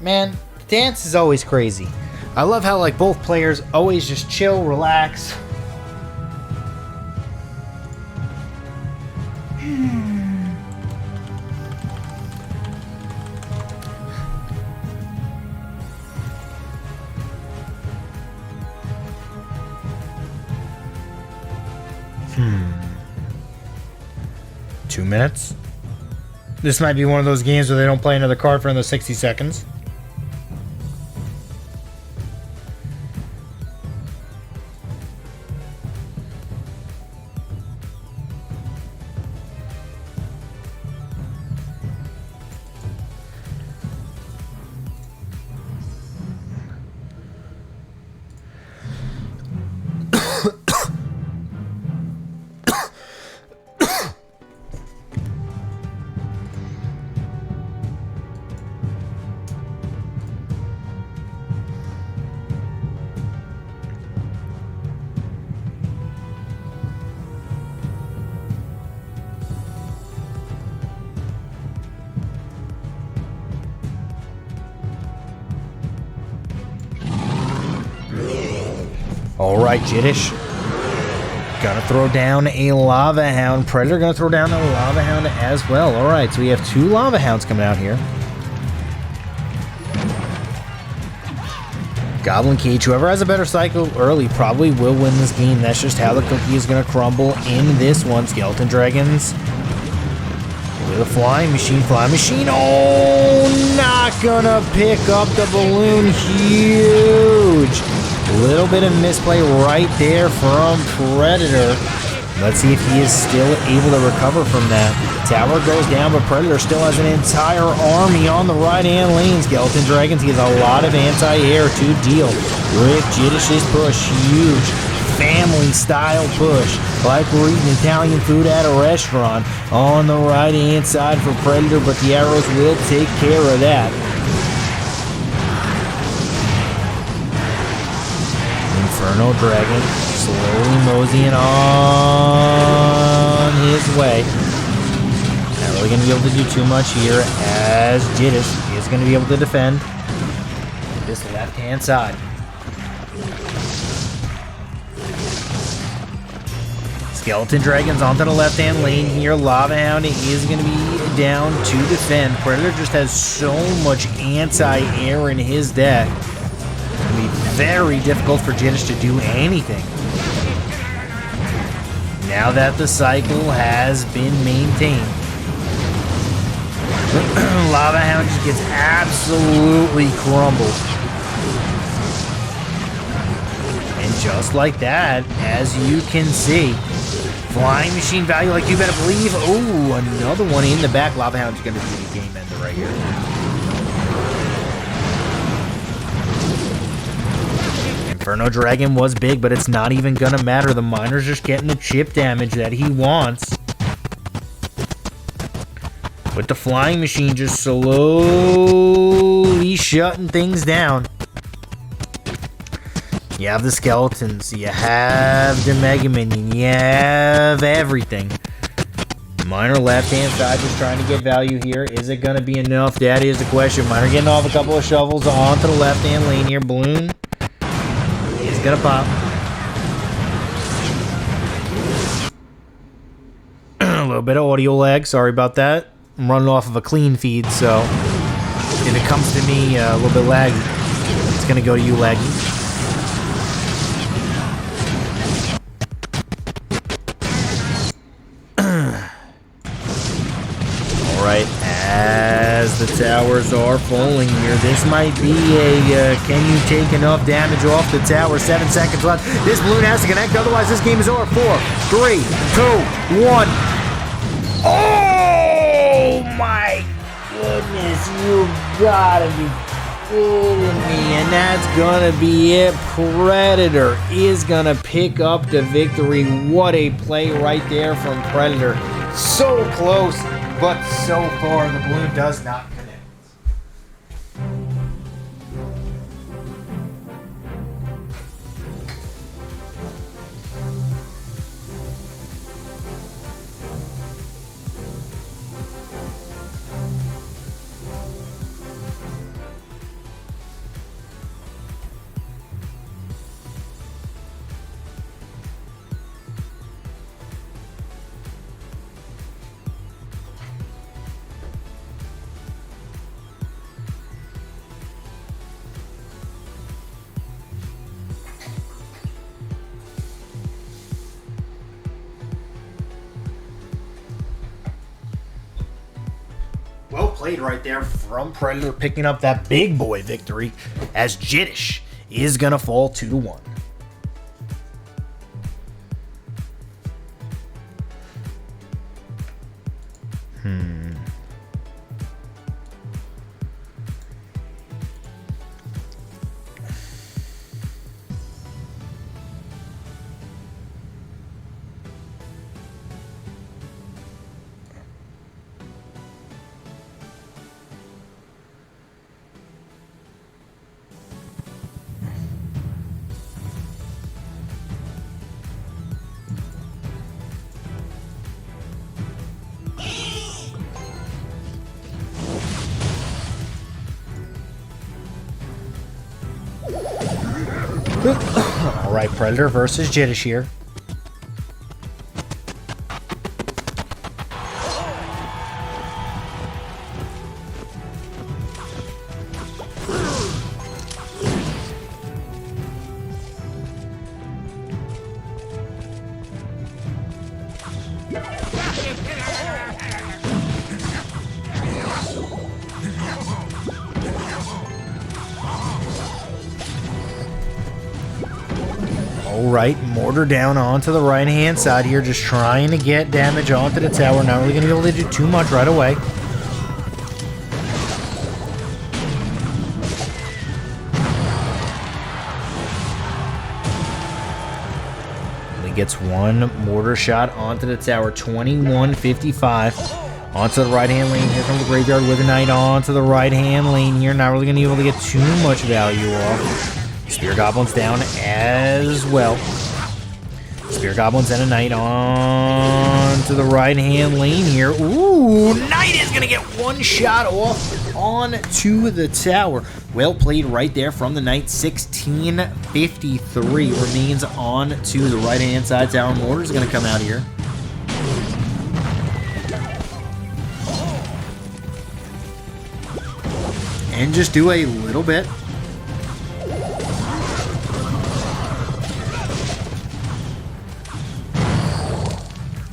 Man, the dance is always crazy. I love how like both players always just chill, relax. Hmm. 2 minutes? This might be one of those games where they don't play another card for another 60 seconds. Alright, Jiddish. Gonna throw down a Lava Hound. Predator gonna throw down a Lava Hound as well. Alright, so we have 2 Lava Hounds coming out here. Goblin Cage. Whoever has a better cycle early probably will win this game. That's just how the cookie is gonna crumble in this one. Skeleton Dragons With a flying machine. Oh, not gonna pick up the balloon. Huge. Little bit of misplay right there from Predator. Let's see if he is still able to recover from that. Tower goes down, but Predator still has an entire army on the right-hand lane. Skeleton Dragons, he has a lot of anti-air to deal with Jiddish's push. Huge family-style push, like we're eating Italian food at a restaurant on the right-hand side for Predator, but the arrows will take care of that. Inferno Dragon slowly moseying on his way. Not really going to be able to do too much here, as Jiddish is going to be able to defend this left-hand side. Skeleton Dragons onto the left-hand lane here. Lava Hound is going to be down to defend. Predator just has so much anti-air in his deck. It's going to be very difficult for Jiddish to do anything. Now that the cycle has been maintained, Lava Hound just gets absolutely crumbled. And just like that, as you can see, flying machine value like you better believe. Oh, another one in the back. Lava Hound's going to be the game ender right here. Inferno Dragon was big, but it's not even going to matter. The miner's just getting the chip damage that he wants. With the flying machine just slowly shutting things down. You have the skeletons, you have the Mega Minion, you have everything. Miner left-hand side just trying to get value here. Is it going to be enough? That is the question. Miner getting off a couple of shovels onto the left-hand lane here. Balloon is going to pop. A little bit of audio lag. Sorry about that. I'm running off of a clean feed, so if it comes to me a little bit laggy, it's going to go to you laggy. Alright, as the towers are falling here, this might be a can you take enough damage off the tower? 7 seconds left. This balloon has to connect, otherwise this game is over. 4, 3, 2, 1. Oh my goodness, you gotta be kidding me. And that's gonna be it. Predator is gonna pick up the victory. What a play right there from Predator. So close, but so far the balloon does not connect. Well played right there from Predator, picking up that big boy victory, as Jiddish is going to fall 2-1. Alright, Predator versus Jiddish here. right. Mortar down onto the right-hand side here, just trying to get damage onto the tower. Not really going to be able to do too much right away. He gets one mortar shot onto the tower. 21-55. Onto the right-hand lane. Here comes the graveyard with a knight onto the right-hand lane here. Not really going to be able to get too much value off. Spear Goblins down as well. Spear Goblins and a knight onto the right-hand lane here. Ooh, knight is going to get one shot off onto the tower. Well played right there from the knight. 16-53 remains on to the right-hand side tower. Mortar is going to come out here. And just do a little bit.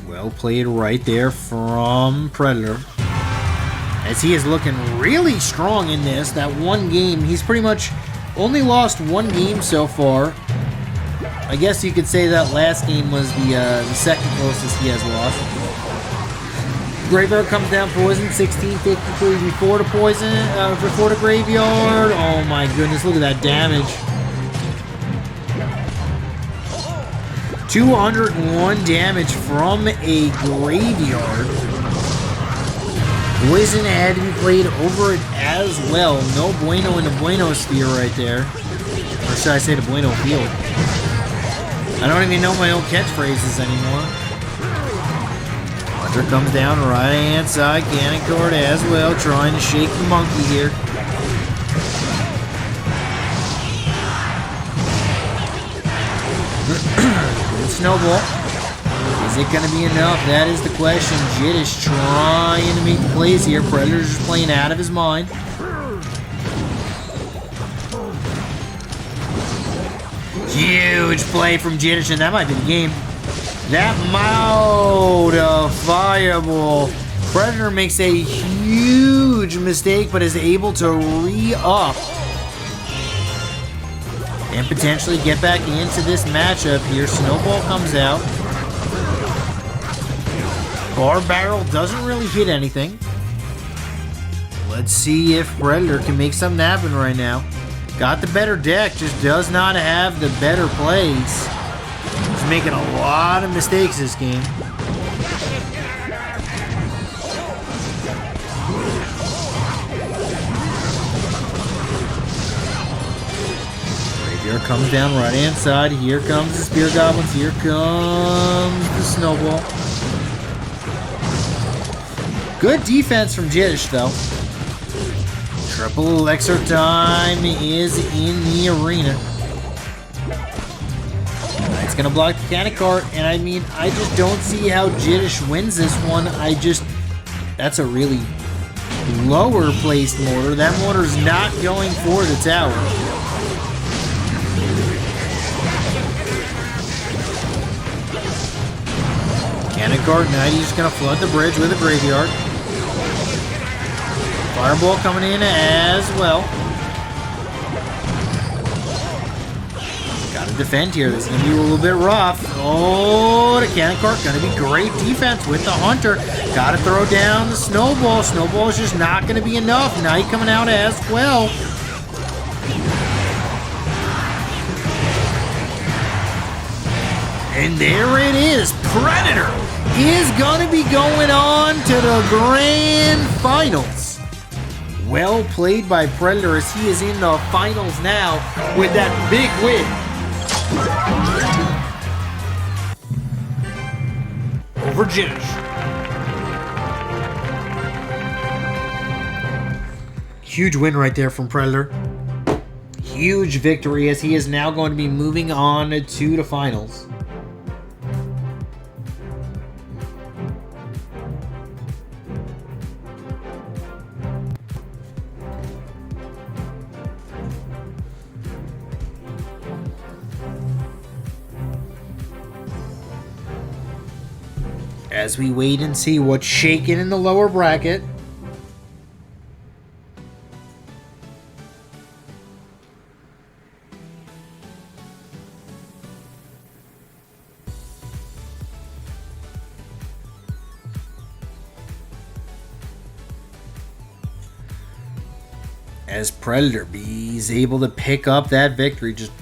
Well played right there from Predator. As he is looking really strong in this. That one game, he's pretty much only lost one game so far. I guess you could say that last game was the second closest he has lost. Graveyard comes down poison, 16-53 before the poison, before the graveyard. Oh my goodness, look at that damage. 201 damage from a graveyard. Poison had to be played over it as well. No bueno in the bueno sphere right there. Or should I say the bueno field? I don't even know my own catchphrases anymore. Hunter comes down right hand side, cannon cord as well, trying to shake the monkey here. Good snowball. Is it going to be enough? That is the question. Jit is trying to make plays here. Predator's just playing out of his mind. Huge play from Jiddish, and that might be the game. That modifiable. Predator makes a huge mistake, but is able to re-up and potentially get back into this matchup here. Snowball comes out. Bar Barrel doesn't really hit anything. Let's see if Predator can make something happen right now. Got the better deck, just does not have the better plays. He's making a lot of mistakes this game. Graveyard comes down right hand side. Here comes the Spear Goblins. Here comes the Snowball. Good defense from Jiddish, though. Triple elixir time is in the arena. Knight's gonna block the cannon cart, and I mean, I just don't see how Jiddish wins this one. That's a really lower placed mortar. That mortar's not going for the tower. Cannon cart, Knight, he's just gonna flood the bridge with a graveyard. Fireball coming in as well. Gotta defend here. This is gonna be a little bit rough. Oh, the cannon cart gonna be great defense with the Hunter. Gotta throw down the Snowball. Snowball is just not gonna be enough. Knight coming out as well. And there it is. Predator is gonna be going on to the grand finals. Well played by Predator as he is in the finals now with that big win. Over Jiddish. Huge win right there from Predator. Huge victory as he is now going to be moving on to the finals. As we wait and see what's shaking in the lower bracket. as Predator Bees able to pick up that victory. Just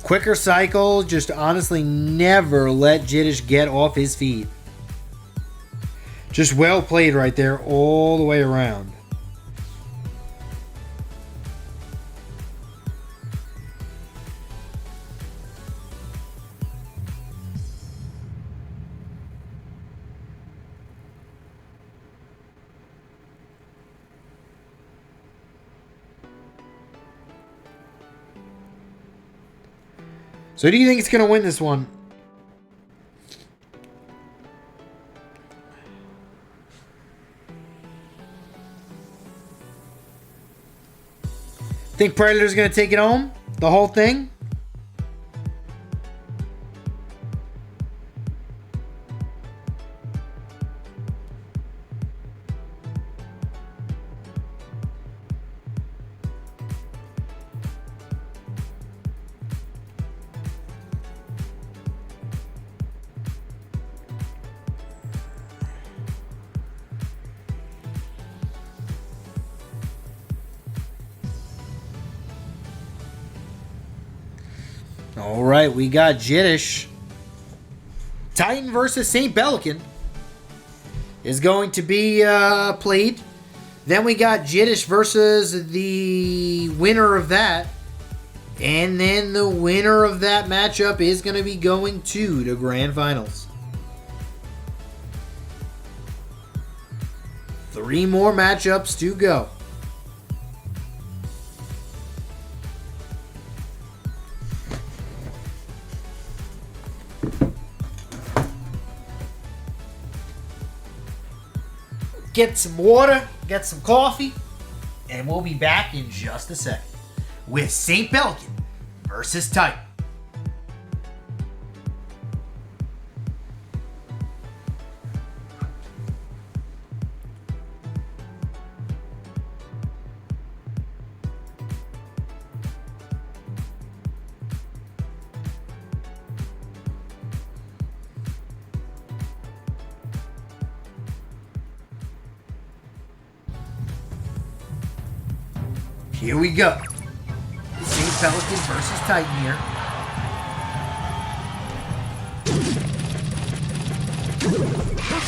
quicker cycle, just honestly never let Jiddish get off his feet. Just well played right there all the way around. So do you think it's going to win this one? Think Predator's going to take it home? The whole thing? All right, we got Jiddish. Titan versus St. Pelican is going to be played. Then we got Jiddish versus the winner of that. And then the winner of that matchup is going to be going to the Grand Finals. 3 more matchups to go. Get some water, get some coffee, and we'll be back in just a second with St. Pelican versus Titan. Here we go. St. Pelican versus Titan here.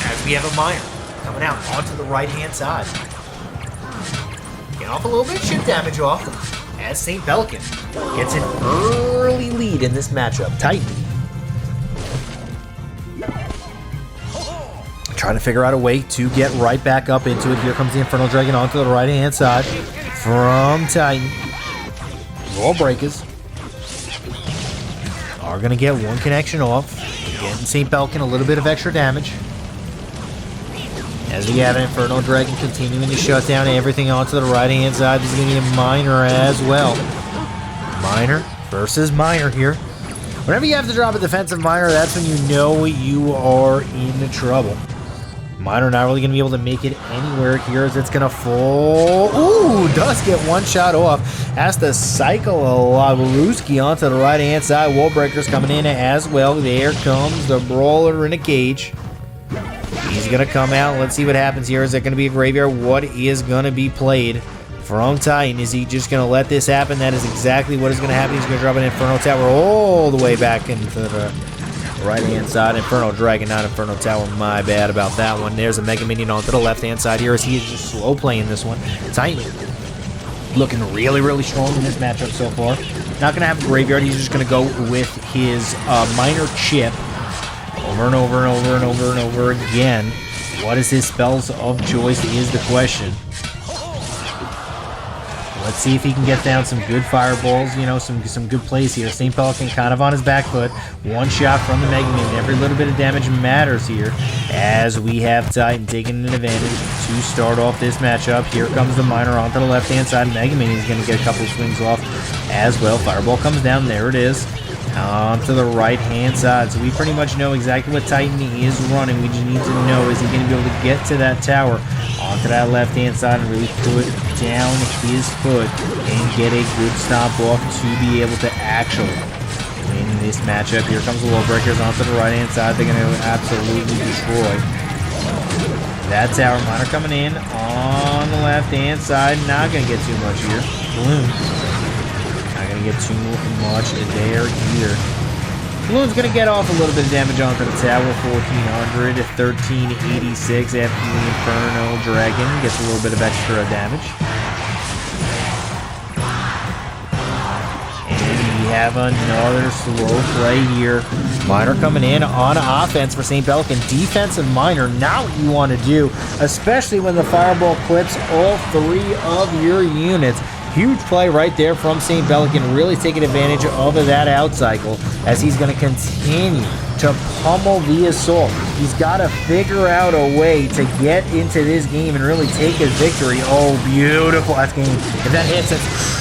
As we have a Miner coming out onto the right-hand side. Get off a little bit of chip damage off as St. Pelican gets an early lead in this matchup. Titan trying to figure out a way to get right back up into it. Here comes the Infernal Dragon onto the right-hand side. From Titan. Wall breakers are going to get one connection off. Getting St. Pelican a little bit of extra damage. As we have an Infernal Dragon continuing to shut down everything onto the right-hand side. This is going to be a Miner as well. Miner versus Miner here. Whenever you have to drop a defensive Miner, that's when you know you are in trouble. Miner not really going to be able to make it anywhere here as it's going to fall. Ooh, does get one shot off. Has to cycle a Labaruski onto the right-hand side. Wall breakers coming in as well. There comes the Brawler in a cage. He's going to come out. Let's see what happens here. Is it going to be a graveyard? What is going to be played from Titan? Is he just going to let this happen? That is exactly what is going to happen. He's going to drop an Inferno Tower all the way back into the right-hand side. Inferno Dragon, not Inferno Tower. My bad about that one. There's a Mega Minion onto the left-hand side here as he is just slow playing this one. Titan looking really, really strong in this matchup so far. Not going to have a graveyard. He's just going to go with his Miner chip over and over and over and over and over again. What is his spells of choice is the question. Let's see if he can get down some good fireballs, you know, some good plays here. St. Pelican kind of on his back foot. One shot from the Mega Minion. Every little bit of damage matters here as we have Titan taking an advantage to start off this matchup. Here comes the Miner onto the left-hand side. Mega Minion is going to get a couple swings off as well. Fireball comes down. There it is. Onto the right-hand side. So we pretty much know exactly what Titan is running. We just need to know, is he going to be able to get to that tower onto that left-hand side and really put down his foot and get a good stomp off to be able to actually win this matchup. Here comes the Wall Breakers onto the right-hand side. They're going to absolutely destroy That tower miner coming in on the left-hand side. Not going to get too much here. Balloon. Not going to get too much there either. Balloon's going to get off a little bit of damage onto the tower. 1400, 1386 after the Inferno Dragon. Gets a little bit of extra damage. We have another slow play here. Miner coming in on offense for St. Pelican. Defensive Miner, not what you want to do, especially when the Fireball clips all three of your units. Huge play right there from St. Pelican, really taking advantage of that out cycle as he's going to continue to pummel the assault. He's got to figure out a way to get into this game and really take his victory. Oh, beautiful. That's game. If that hits, it's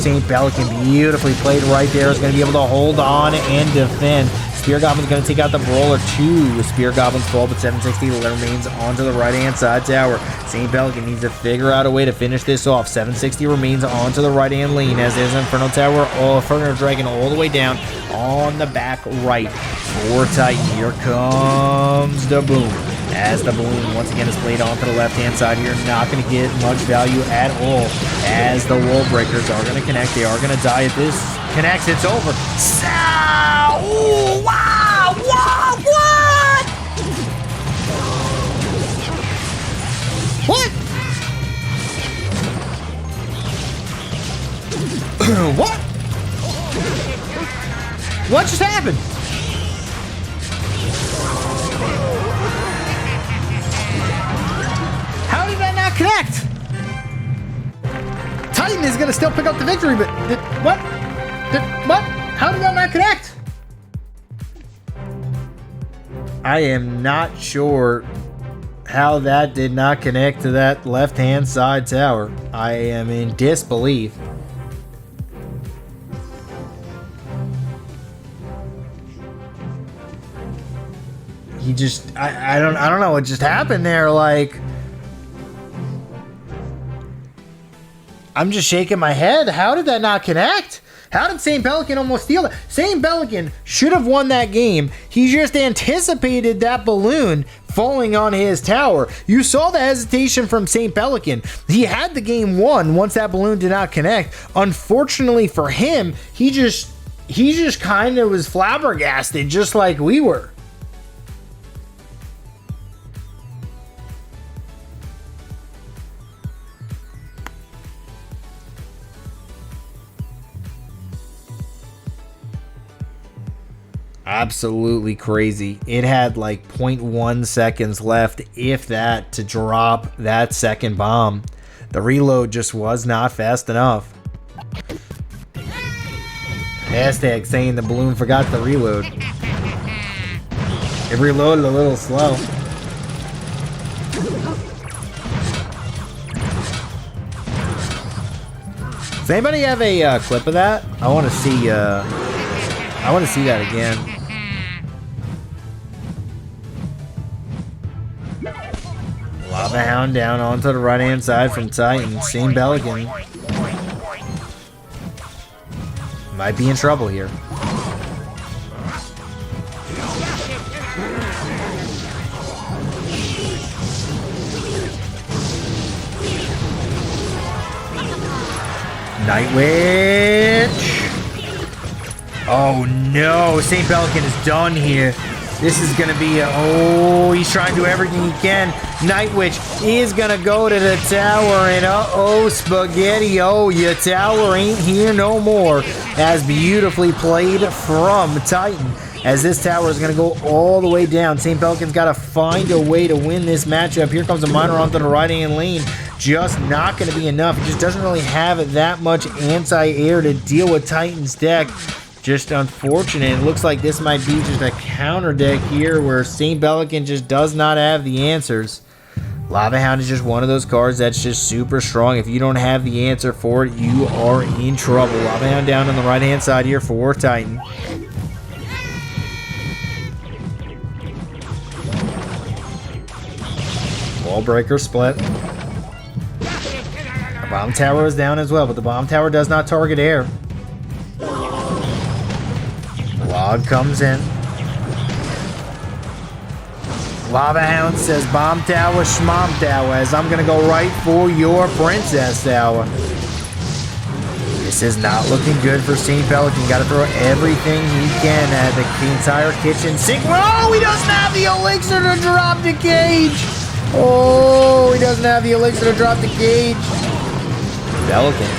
St. Pelican, beautifully played right there, is going to be able to hold on and defend. Spear Goblin's going to take out the Brawler. 2 Spear Goblins fall, but 760 remains onto the right-hand side tower. St. Pelican needs to figure out a way to finish this off. 760 remains onto the right-hand lane as there's Inferno Tower, Inferno Dragon all the way down on the back right for Titan. Here comes the boom. As the balloon once again is played onto the left-hand side here, not going to get much value at all. As the wall breakers are going to connect, they are going to die. If this connects, it's over. Ooh, wow! Wow! What? What? What? What just happened? How did that not connect? Titan is going to still pick up the victory, but what? What? How did that not connect? I am not sure how that did not connect to that left-hand side tower. I am in disbelief. He just, I don't know what just happened there. Like, I'm just shaking my head. How did that not connect? How did St. Pelican almost steal it? St. Pelican should have won that game. He just anticipated that balloon falling on his tower. You saw the hesitation from St. Pelican. He had the game won once that balloon did not connect. Unfortunately for him, he just kind of was flabbergasted, just like we were. Absolutely crazy. It had like 0.1 seconds left, if that, to drop that second bomb. The reload just was not fast enough. Hashtag saying the balloon forgot to reload. It reloaded a little slow. Does anybody have a clip of that? I want to see that again. Lava Hound down onto the right-hand side from Titan. St. Pelican might be in trouble here. Night Witch. Oh no, St. Pelican is done here. This is going to be he's trying to do everything he can. Night Witch is going to go to the tower, and spaghetti, your tower ain't here no more. As beautifully played from Titan. As this tower is going to go all the way down. St. Pelican's got to find a way to win this matchup. Here comes a miner onto the right-hand lane. Just not going to be enough. It just doesn't really have that much anti-air to deal with Titan's deck. Just unfortunate. It looks like this might be just a counter deck here where St. Pelican just does not have the answers. Lava Hound is just one of those cards that's just super strong. If you don't have the answer for it, you are in trouble. Lava Hound down on the right-hand side here for Titan. Wall breaker split. The bomb tower is down as well, but the bomb tower does not target air. Log comes in. Lava Hound says bomb tower, schmom tower, as I'm gonna go right for your princess tower. This is not looking good for St. Pelican. Gotta throw everything he can at the entire kitchen sink. Oh, he doesn't have the elixir to drop the cage. Oh, he doesn't have the elixir to drop the cage. Pelican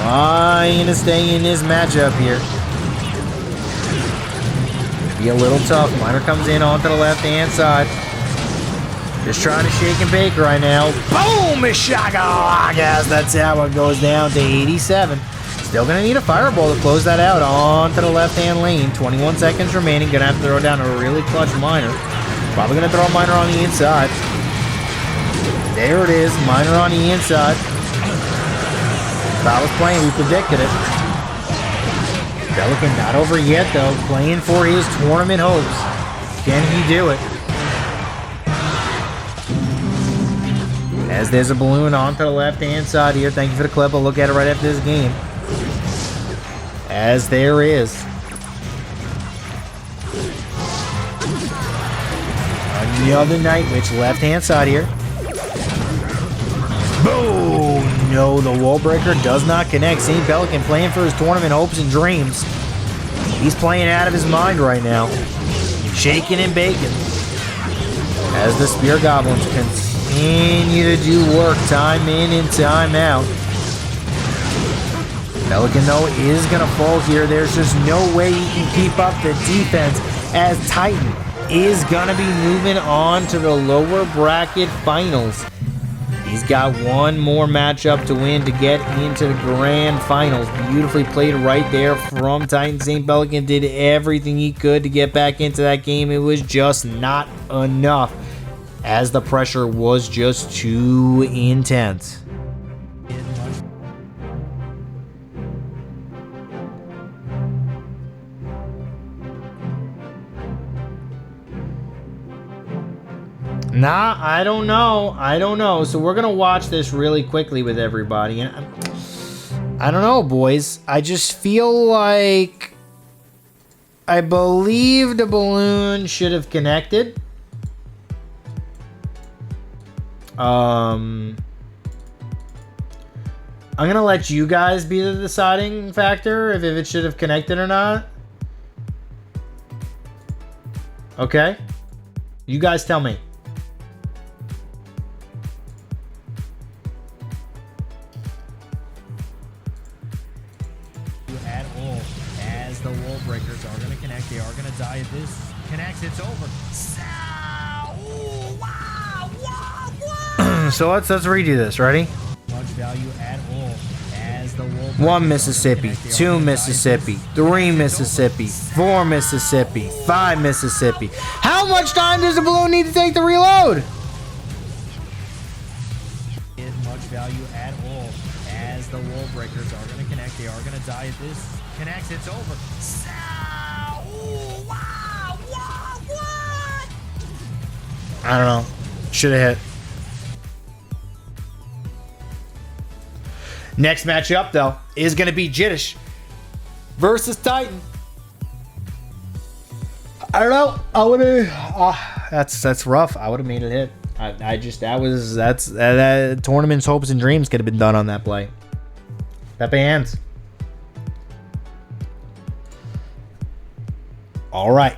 trying to stay in this matchup here. Be a little tough. Miner comes in onto the left-hand side. Just trying to shake and bake right now. Boom! Shaka! I guess that tower goes down to 87. Still gonna need a fireball to close that out onto the left-hand lane. 21 seconds remaining. Gonna have to throw down a really clutch miner. Probably gonna throw a miner on the inside. There it is. Miner on the inside. If I was playing, we predicted it. Pelican not over yet though. Playing for his tournament hopes. Can he do it? As there's a balloon onto the left-hand side here. Thank you for the clip. I'll look at it right after this game. As there is. Another Night Witch, left-hand side here. Boom! No, the wall breaker does not connect. St. Pelican playing for his tournament hopes and dreams. He's playing out of his mind right now. Shaking and baking. As the Spear Goblins continue to do work time in and time out. Pelican, though, is going to fall here. There's just no way he can keep up the defense as Titan is going to be moving on to the lower bracket finals. He's got one more matchup to win to get into the grand finals. Beautifully played right there from Titan. St. Pelican did everything he could to get back into that game. It was just not enough as the pressure was just too intense. Nah, I don't know. I don't know. So we're going to watch this really quickly with everybody. And I don't know, boys. I just feel like I believe the balloon should have connected. I'm going to let you guys be the deciding factor if it should have connected or not. Okay? You guys tell me. At all, as the wall breakers are going to connect, they are going to die. If this connects, it's over. So let's redo this. Ready? Much value at all, as the wall 1 Mississippi, 2 Mississippi, 3 Mississippi, 4 Mississippi, 5 Mississippi. How much time does the balloon need to take to reload? Much value at all, as the wall breakers are going to connect, they are going to die. If this connects, it's over. I don't know. Should have hit. Next matchup, though, is going to be Jiddish versus Titan. I don't know. I would have. That's rough. I would have made it hit. That tournament's hopes and dreams could have been done on that play. Pepe hands. All right.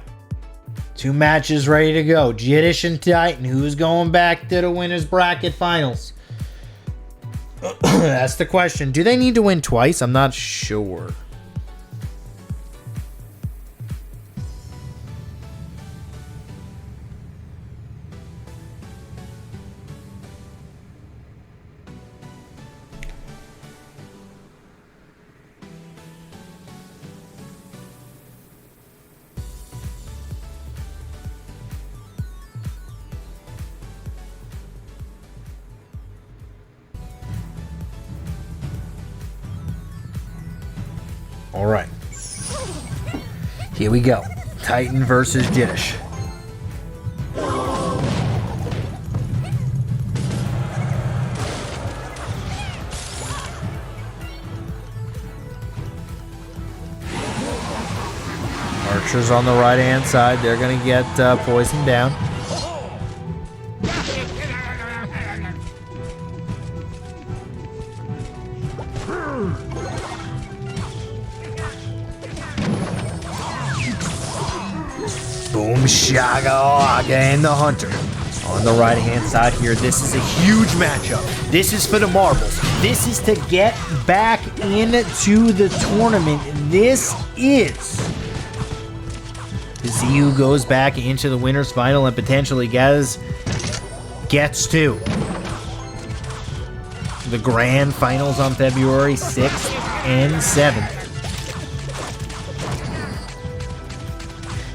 2 matches ready to go. Jiddish and Titan. Who's going back to the winners bracket finals? That's the question. Do they need to win twice? I'm not sure. All right. Here we go. Titan versus Jiddish. Archers on the right-hand side. They're going to get poisoned down. Shagawaga and the Hunter. On the right-hand side here, this is a huge matchup. This is for the marbles. This is to get back into the tournament. This is to see who goes back into the winner's final and potentially gets to the grand finals on February 6th and 7th.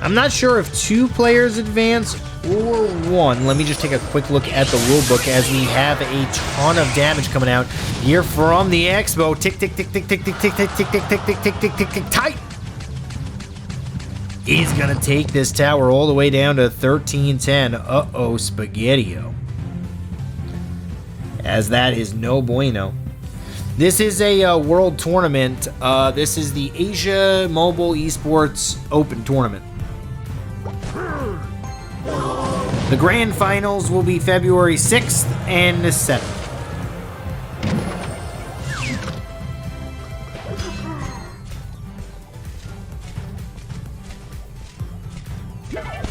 I'm not sure if 2 players advance or 1. Let me just take a quick look at the rulebook as we have a ton of damage coming out here from the Expo. Tick, tick, tick, tick, tick, tick, tick, tick, tick, tick, tick, tick, tick, tick, tick, tick, tight. He's gonna take this tower all the way down to 1310. Uh-oh, Spaghetti-O. As that is no bueno. This is a world tournament. This is the Asia Mobile Esports Open Tournament. The grand finals will be February 6th and 7th.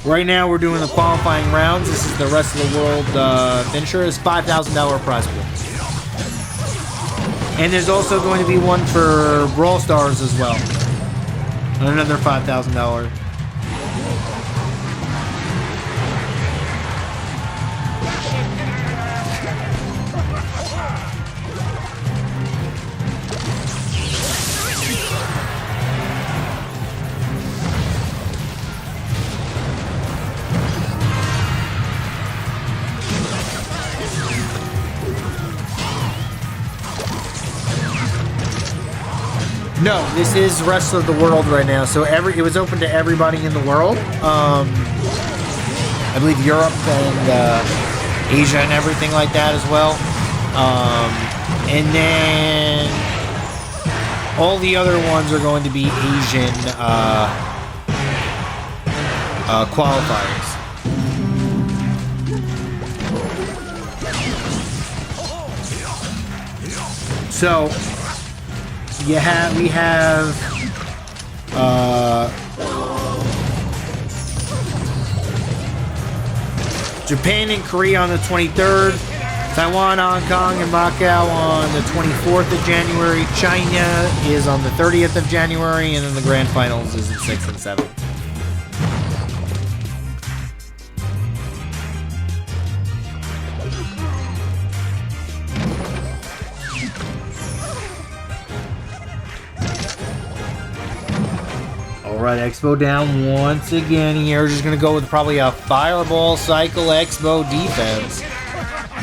Right now we're doing the qualifying rounds. This is the rest of the world finisher. It's $5,000 prize pool. And there's also going to be one for Brawl Stars as well. Another $5,000. No, this is rest of the world right now. So it was open to everybody in the world. I believe Europe and Asia and everything like that as well. And then all the other ones are going to be Asian qualifiers. So we have Japan and Korea on the 23rd, Taiwan, Hong Kong, and Macau on the 24th of January. China is on the 30th of January, and then the grand finals is the 6th and 7th. Alright, Expo down once again here. Just going to go with probably a Fireball Cycle Expo defense.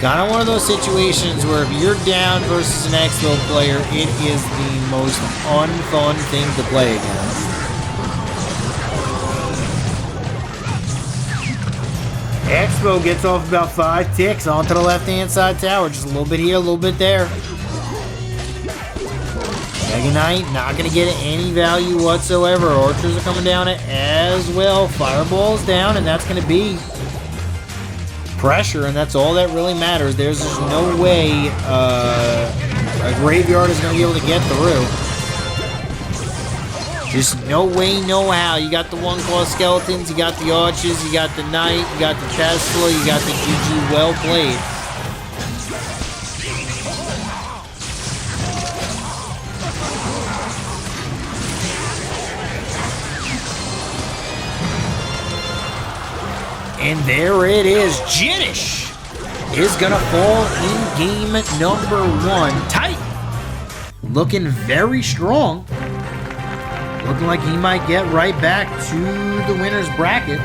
Kind of one of those situations where if you're down versus an Expo player, it is the most unfun thing to play against. Expo gets off about 5 ticks onto the left-hand side tower. Just a little bit here, a little bit there. Mega Knight, not going to get any value whatsoever. Archers are coming down it as well. Fireball's down, and that's going to be pressure, and that's all that really matters. There's just no way a Graveyard is going to be able to get through. Just no way, no how. You got the one-cost skeletons, you got the archers, you got the knight, you got the Tesla, you got the GG. Well played. And there it is. Jiddish is going to fall in game number 1. Tight. Looking very strong. Looking like he might get right back to the winner's bracket.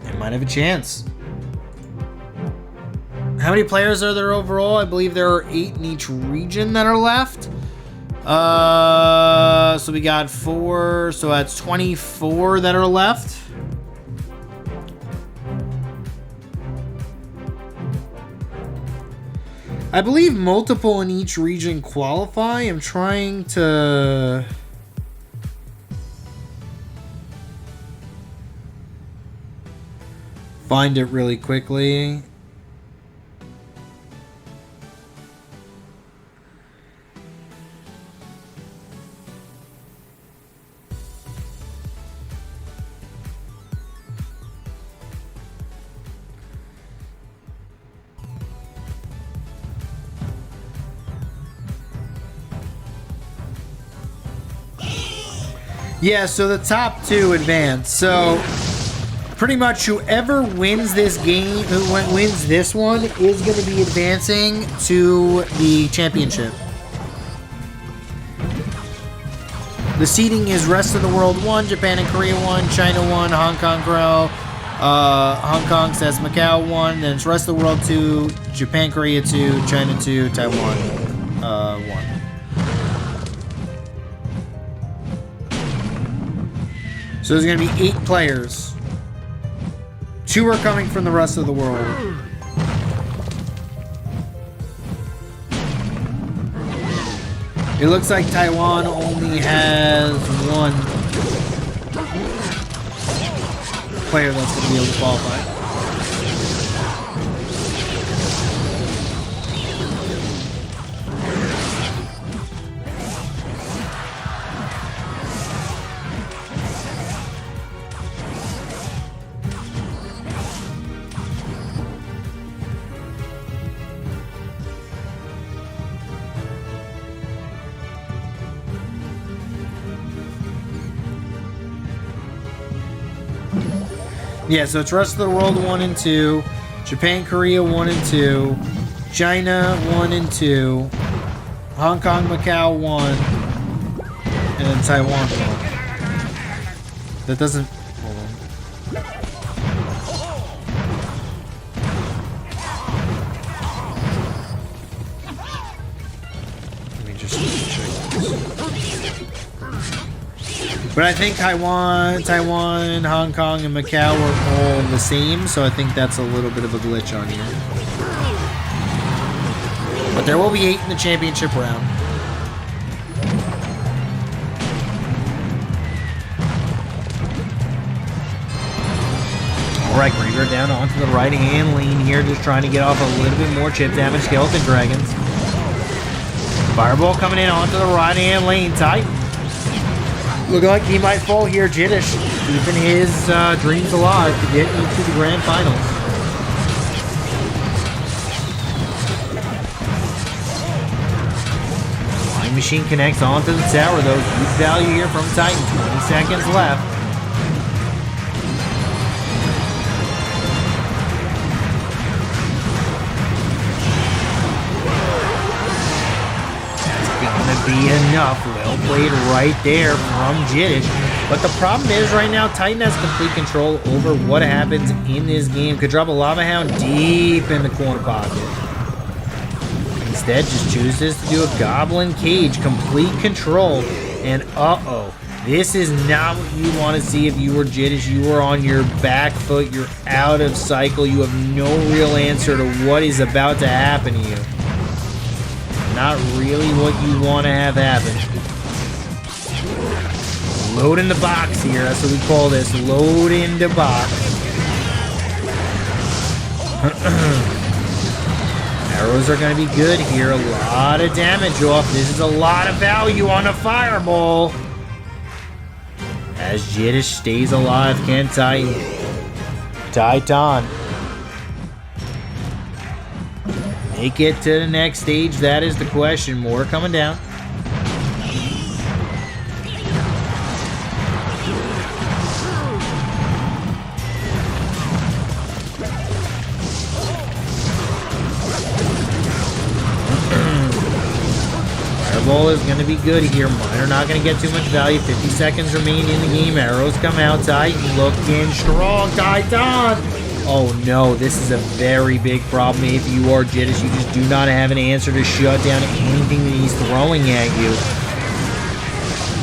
They might have a chance. How many players are there overall? I believe there are 8 in each region that are left. So we got 4, so that's 24 that are left. I believe multiple in each region qualify. I'm trying to find it really quickly. Yeah, so the top 2 advance. So pretty much whoever wins this game, who wins this one, is going to be advancing to the championship. The seeding is rest of the world 1, Japan and Korea 1, China 1, Hong Kong Grow, Hong Kong says Macau 1, then it's rest of the world 2, Japan, Korea 2, China 2, Taiwan 1. So there's going to be 8 players. 2 are coming from the rest of the world. It looks like Taiwan only has 1 player that's going to be able to qualify. Yeah, so it's rest of the world 1 and 2, Japan, Korea 1 and 2, China 1 and 2, Hong Kong, Macau 1, and then Taiwan 1. That doesn't... Hold on. Let me just check this. But I think Taiwan, Hong Kong, and Macau are all the same, so I think that's a little bit of a glitch on here. But there will be 8 in the championship round. Alright, Griever down onto the right-hand lane here, just trying to get off a little bit more chip damage. Skeleton Dragons. Fireball coming in onto the right-hand lane. Titan. Looking like he might fall here. Jiddish keeping his dreams alive to get into the grand finals. Flying Machine connects onto the tower though. Huge value here from Titan. 20 seconds left. Be enough. Well played right there from Jiddish. But the problem is right now Titan has complete control over what happens in this game. Could drop a Lava Hound deep in the corner pocket. Instead just chooses to do a Goblin Cage. Complete control. And uh-oh. This is not what you want to see if you were Jiddish. You are on your back foot. You're out of cycle. You have no real answer to what is about to happen to you. Not really what you want to have happen. Load in the box here. That's what we call this. Load in the box. Arrows are going to be good here. A lot of damage off. This is a lot of value on a fireball. As Jiddish stays alive, can Titan. Titan. Make it to the next stage, that is the question. More coming down. Fireball is going to be good here. Miner not going to get too much value. 50 seconds remain in the game. Arrows come out. Titan looking strong. Titan! Oh no, this is a very big problem if you are Jiddish. You just do not have an answer to shut down anything that he's throwing at you.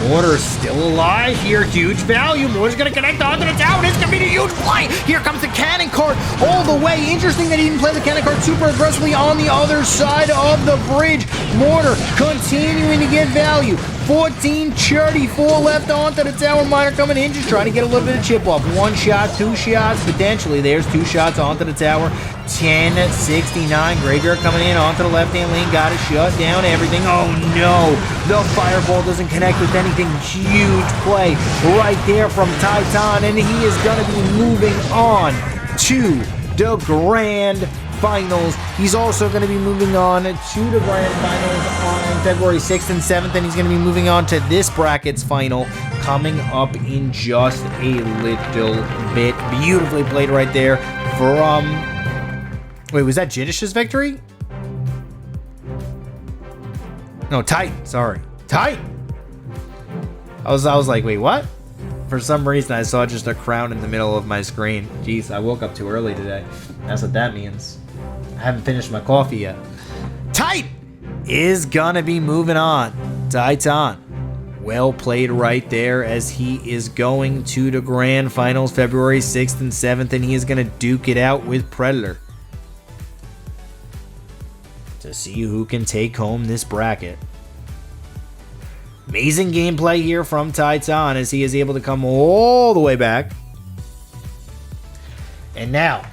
Mortar's still alive here. Huge value. Mortar's going to connect onto the tower. It's going to be a huge play. Here comes the cannon cart all the way. Interesting that he didn't play the cannon cart super aggressively on the other side of the bridge. Mortar continuing to get value. 14:34 left onto the tower. Miner coming in, just trying to get a little bit of chip off. 1 shot, 2 shots, potentially. There's 2 shots onto the tower. 10:69. Graveyard coming in onto the left-hand lane. Got to shut down everything. Oh no, the fireball doesn't connect with anything. Huge play right there from Titan, and he is going to be moving on to the grand finals. He's also going to be moving on to the grand finals on February 6th and 7th, and he's going to be moving on to this bracket's final coming up in just a little bit. Beautifully played right there from... Wait, was that Jiddish's victory? No, Titan. Sorry. Titan! I was like, wait, what? For some reason, I saw just a crown in the middle of my screen. Jeez, I woke up too early today. That's what that means. I haven't finished my coffee yet. Titan is gonna be moving on. Titan. Well played right there as he is going to the grand finals February 6th and 7th, and he is going to duke it out with Predator to see who can take home this bracket. Amazing gameplay here from Titan as he is able to come all the way back. And now,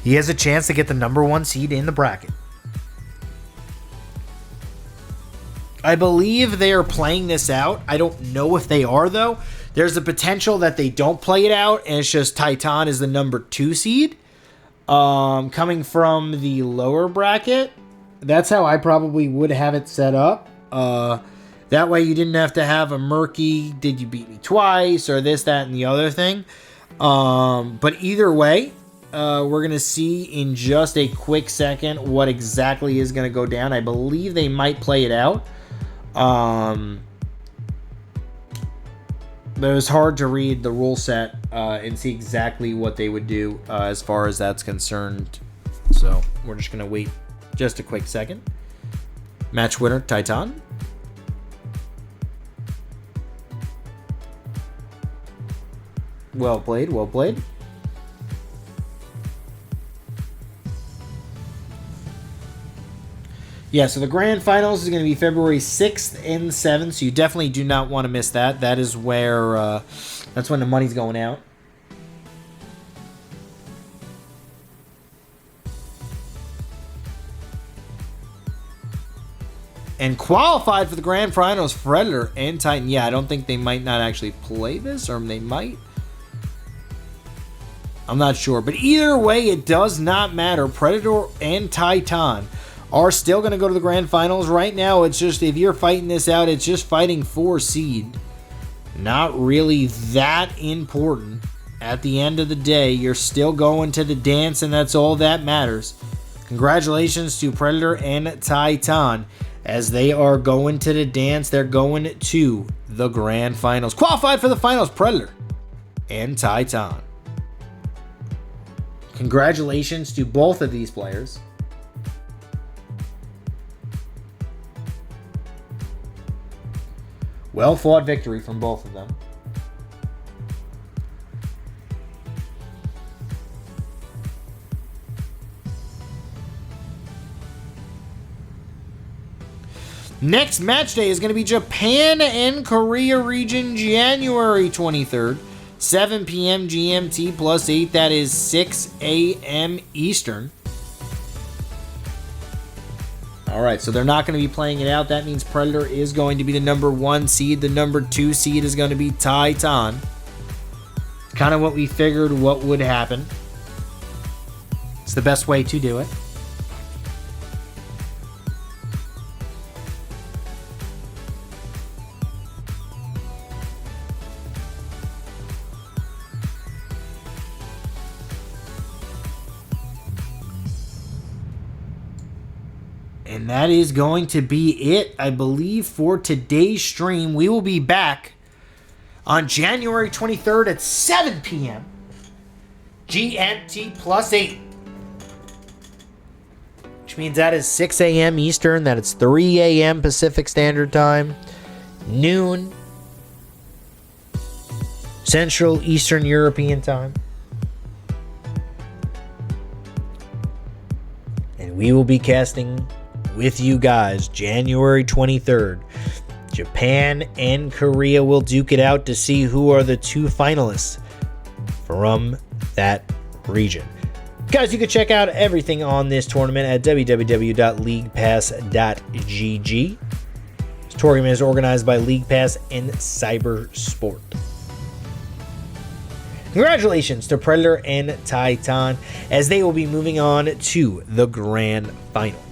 he has a chance to get the #1 seed in the bracket. I believe they are playing this out. I don't know if they are, though. There's a potential that they don't play it out, and it's just Titan is the #2 seed. Coming from the lower bracket. That's how I probably would have it set up. That way you didn't have to have a murky, did you beat me twice, or this, that, and the other thing. But either way, we're going to see in just a quick second what exactly is going to go down. I believe they might play it out. But it was hard to read the rule set and see exactly what they would do as far as that's concerned. So we're just going to wait just a quick second. Match winner, Titan. Well played, well played. Yeah, so the grand finals is going to be February 6th and 7th, so you definitely do not want to miss that. That is where, that's when the money's going out. And qualified for the grand finals, Predator and Titan. Yeah, I don't think they might not actually play this, or they might. I'm not sure, but either way, it does not matter. Predator and Titan are still going to go to the grand finals. Right now, it's just, if you're fighting this out, it's just fighting for seed. Not really that important. At the end of the day, you're still going to the dance, and that's all that matters. Congratulations to Predator and Titan as they are going to the dance. They're going to the grand finals. Qualified for the finals, Predator and Titan. Congratulations to both of these players. Well fought victory from both of them. Next match day is going to be Japan and Korea region, January 23rd, 7 p.m. GMT +8. That is 6 a.m. Eastern. All right, so they're not going to be playing it out. That means Predator is going to be the #1 seed. The #2 seed is going to be Titan. Kind of what we figured what would happen. It's the best way to do it. And that is going to be it, I believe, for today's stream. We will be back on January 23rd at 7 p.m. GMT +8. Which means that is 6 a.m. Eastern. That is 3 a.m. Pacific Standard Time. Noon Central Eastern European Time. And we will be casting with you guys January 23rd. Japan and Korea will duke it out to see who are the two finalists from that region. Guys, you can check out everything on this tournament at www.leaguepass.gg. This tournament is organized by LeaguePass and Cyberport. Congratulations to Predator and Titan as they will be moving on to the grand finals.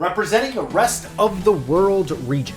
representing the rest of the world region.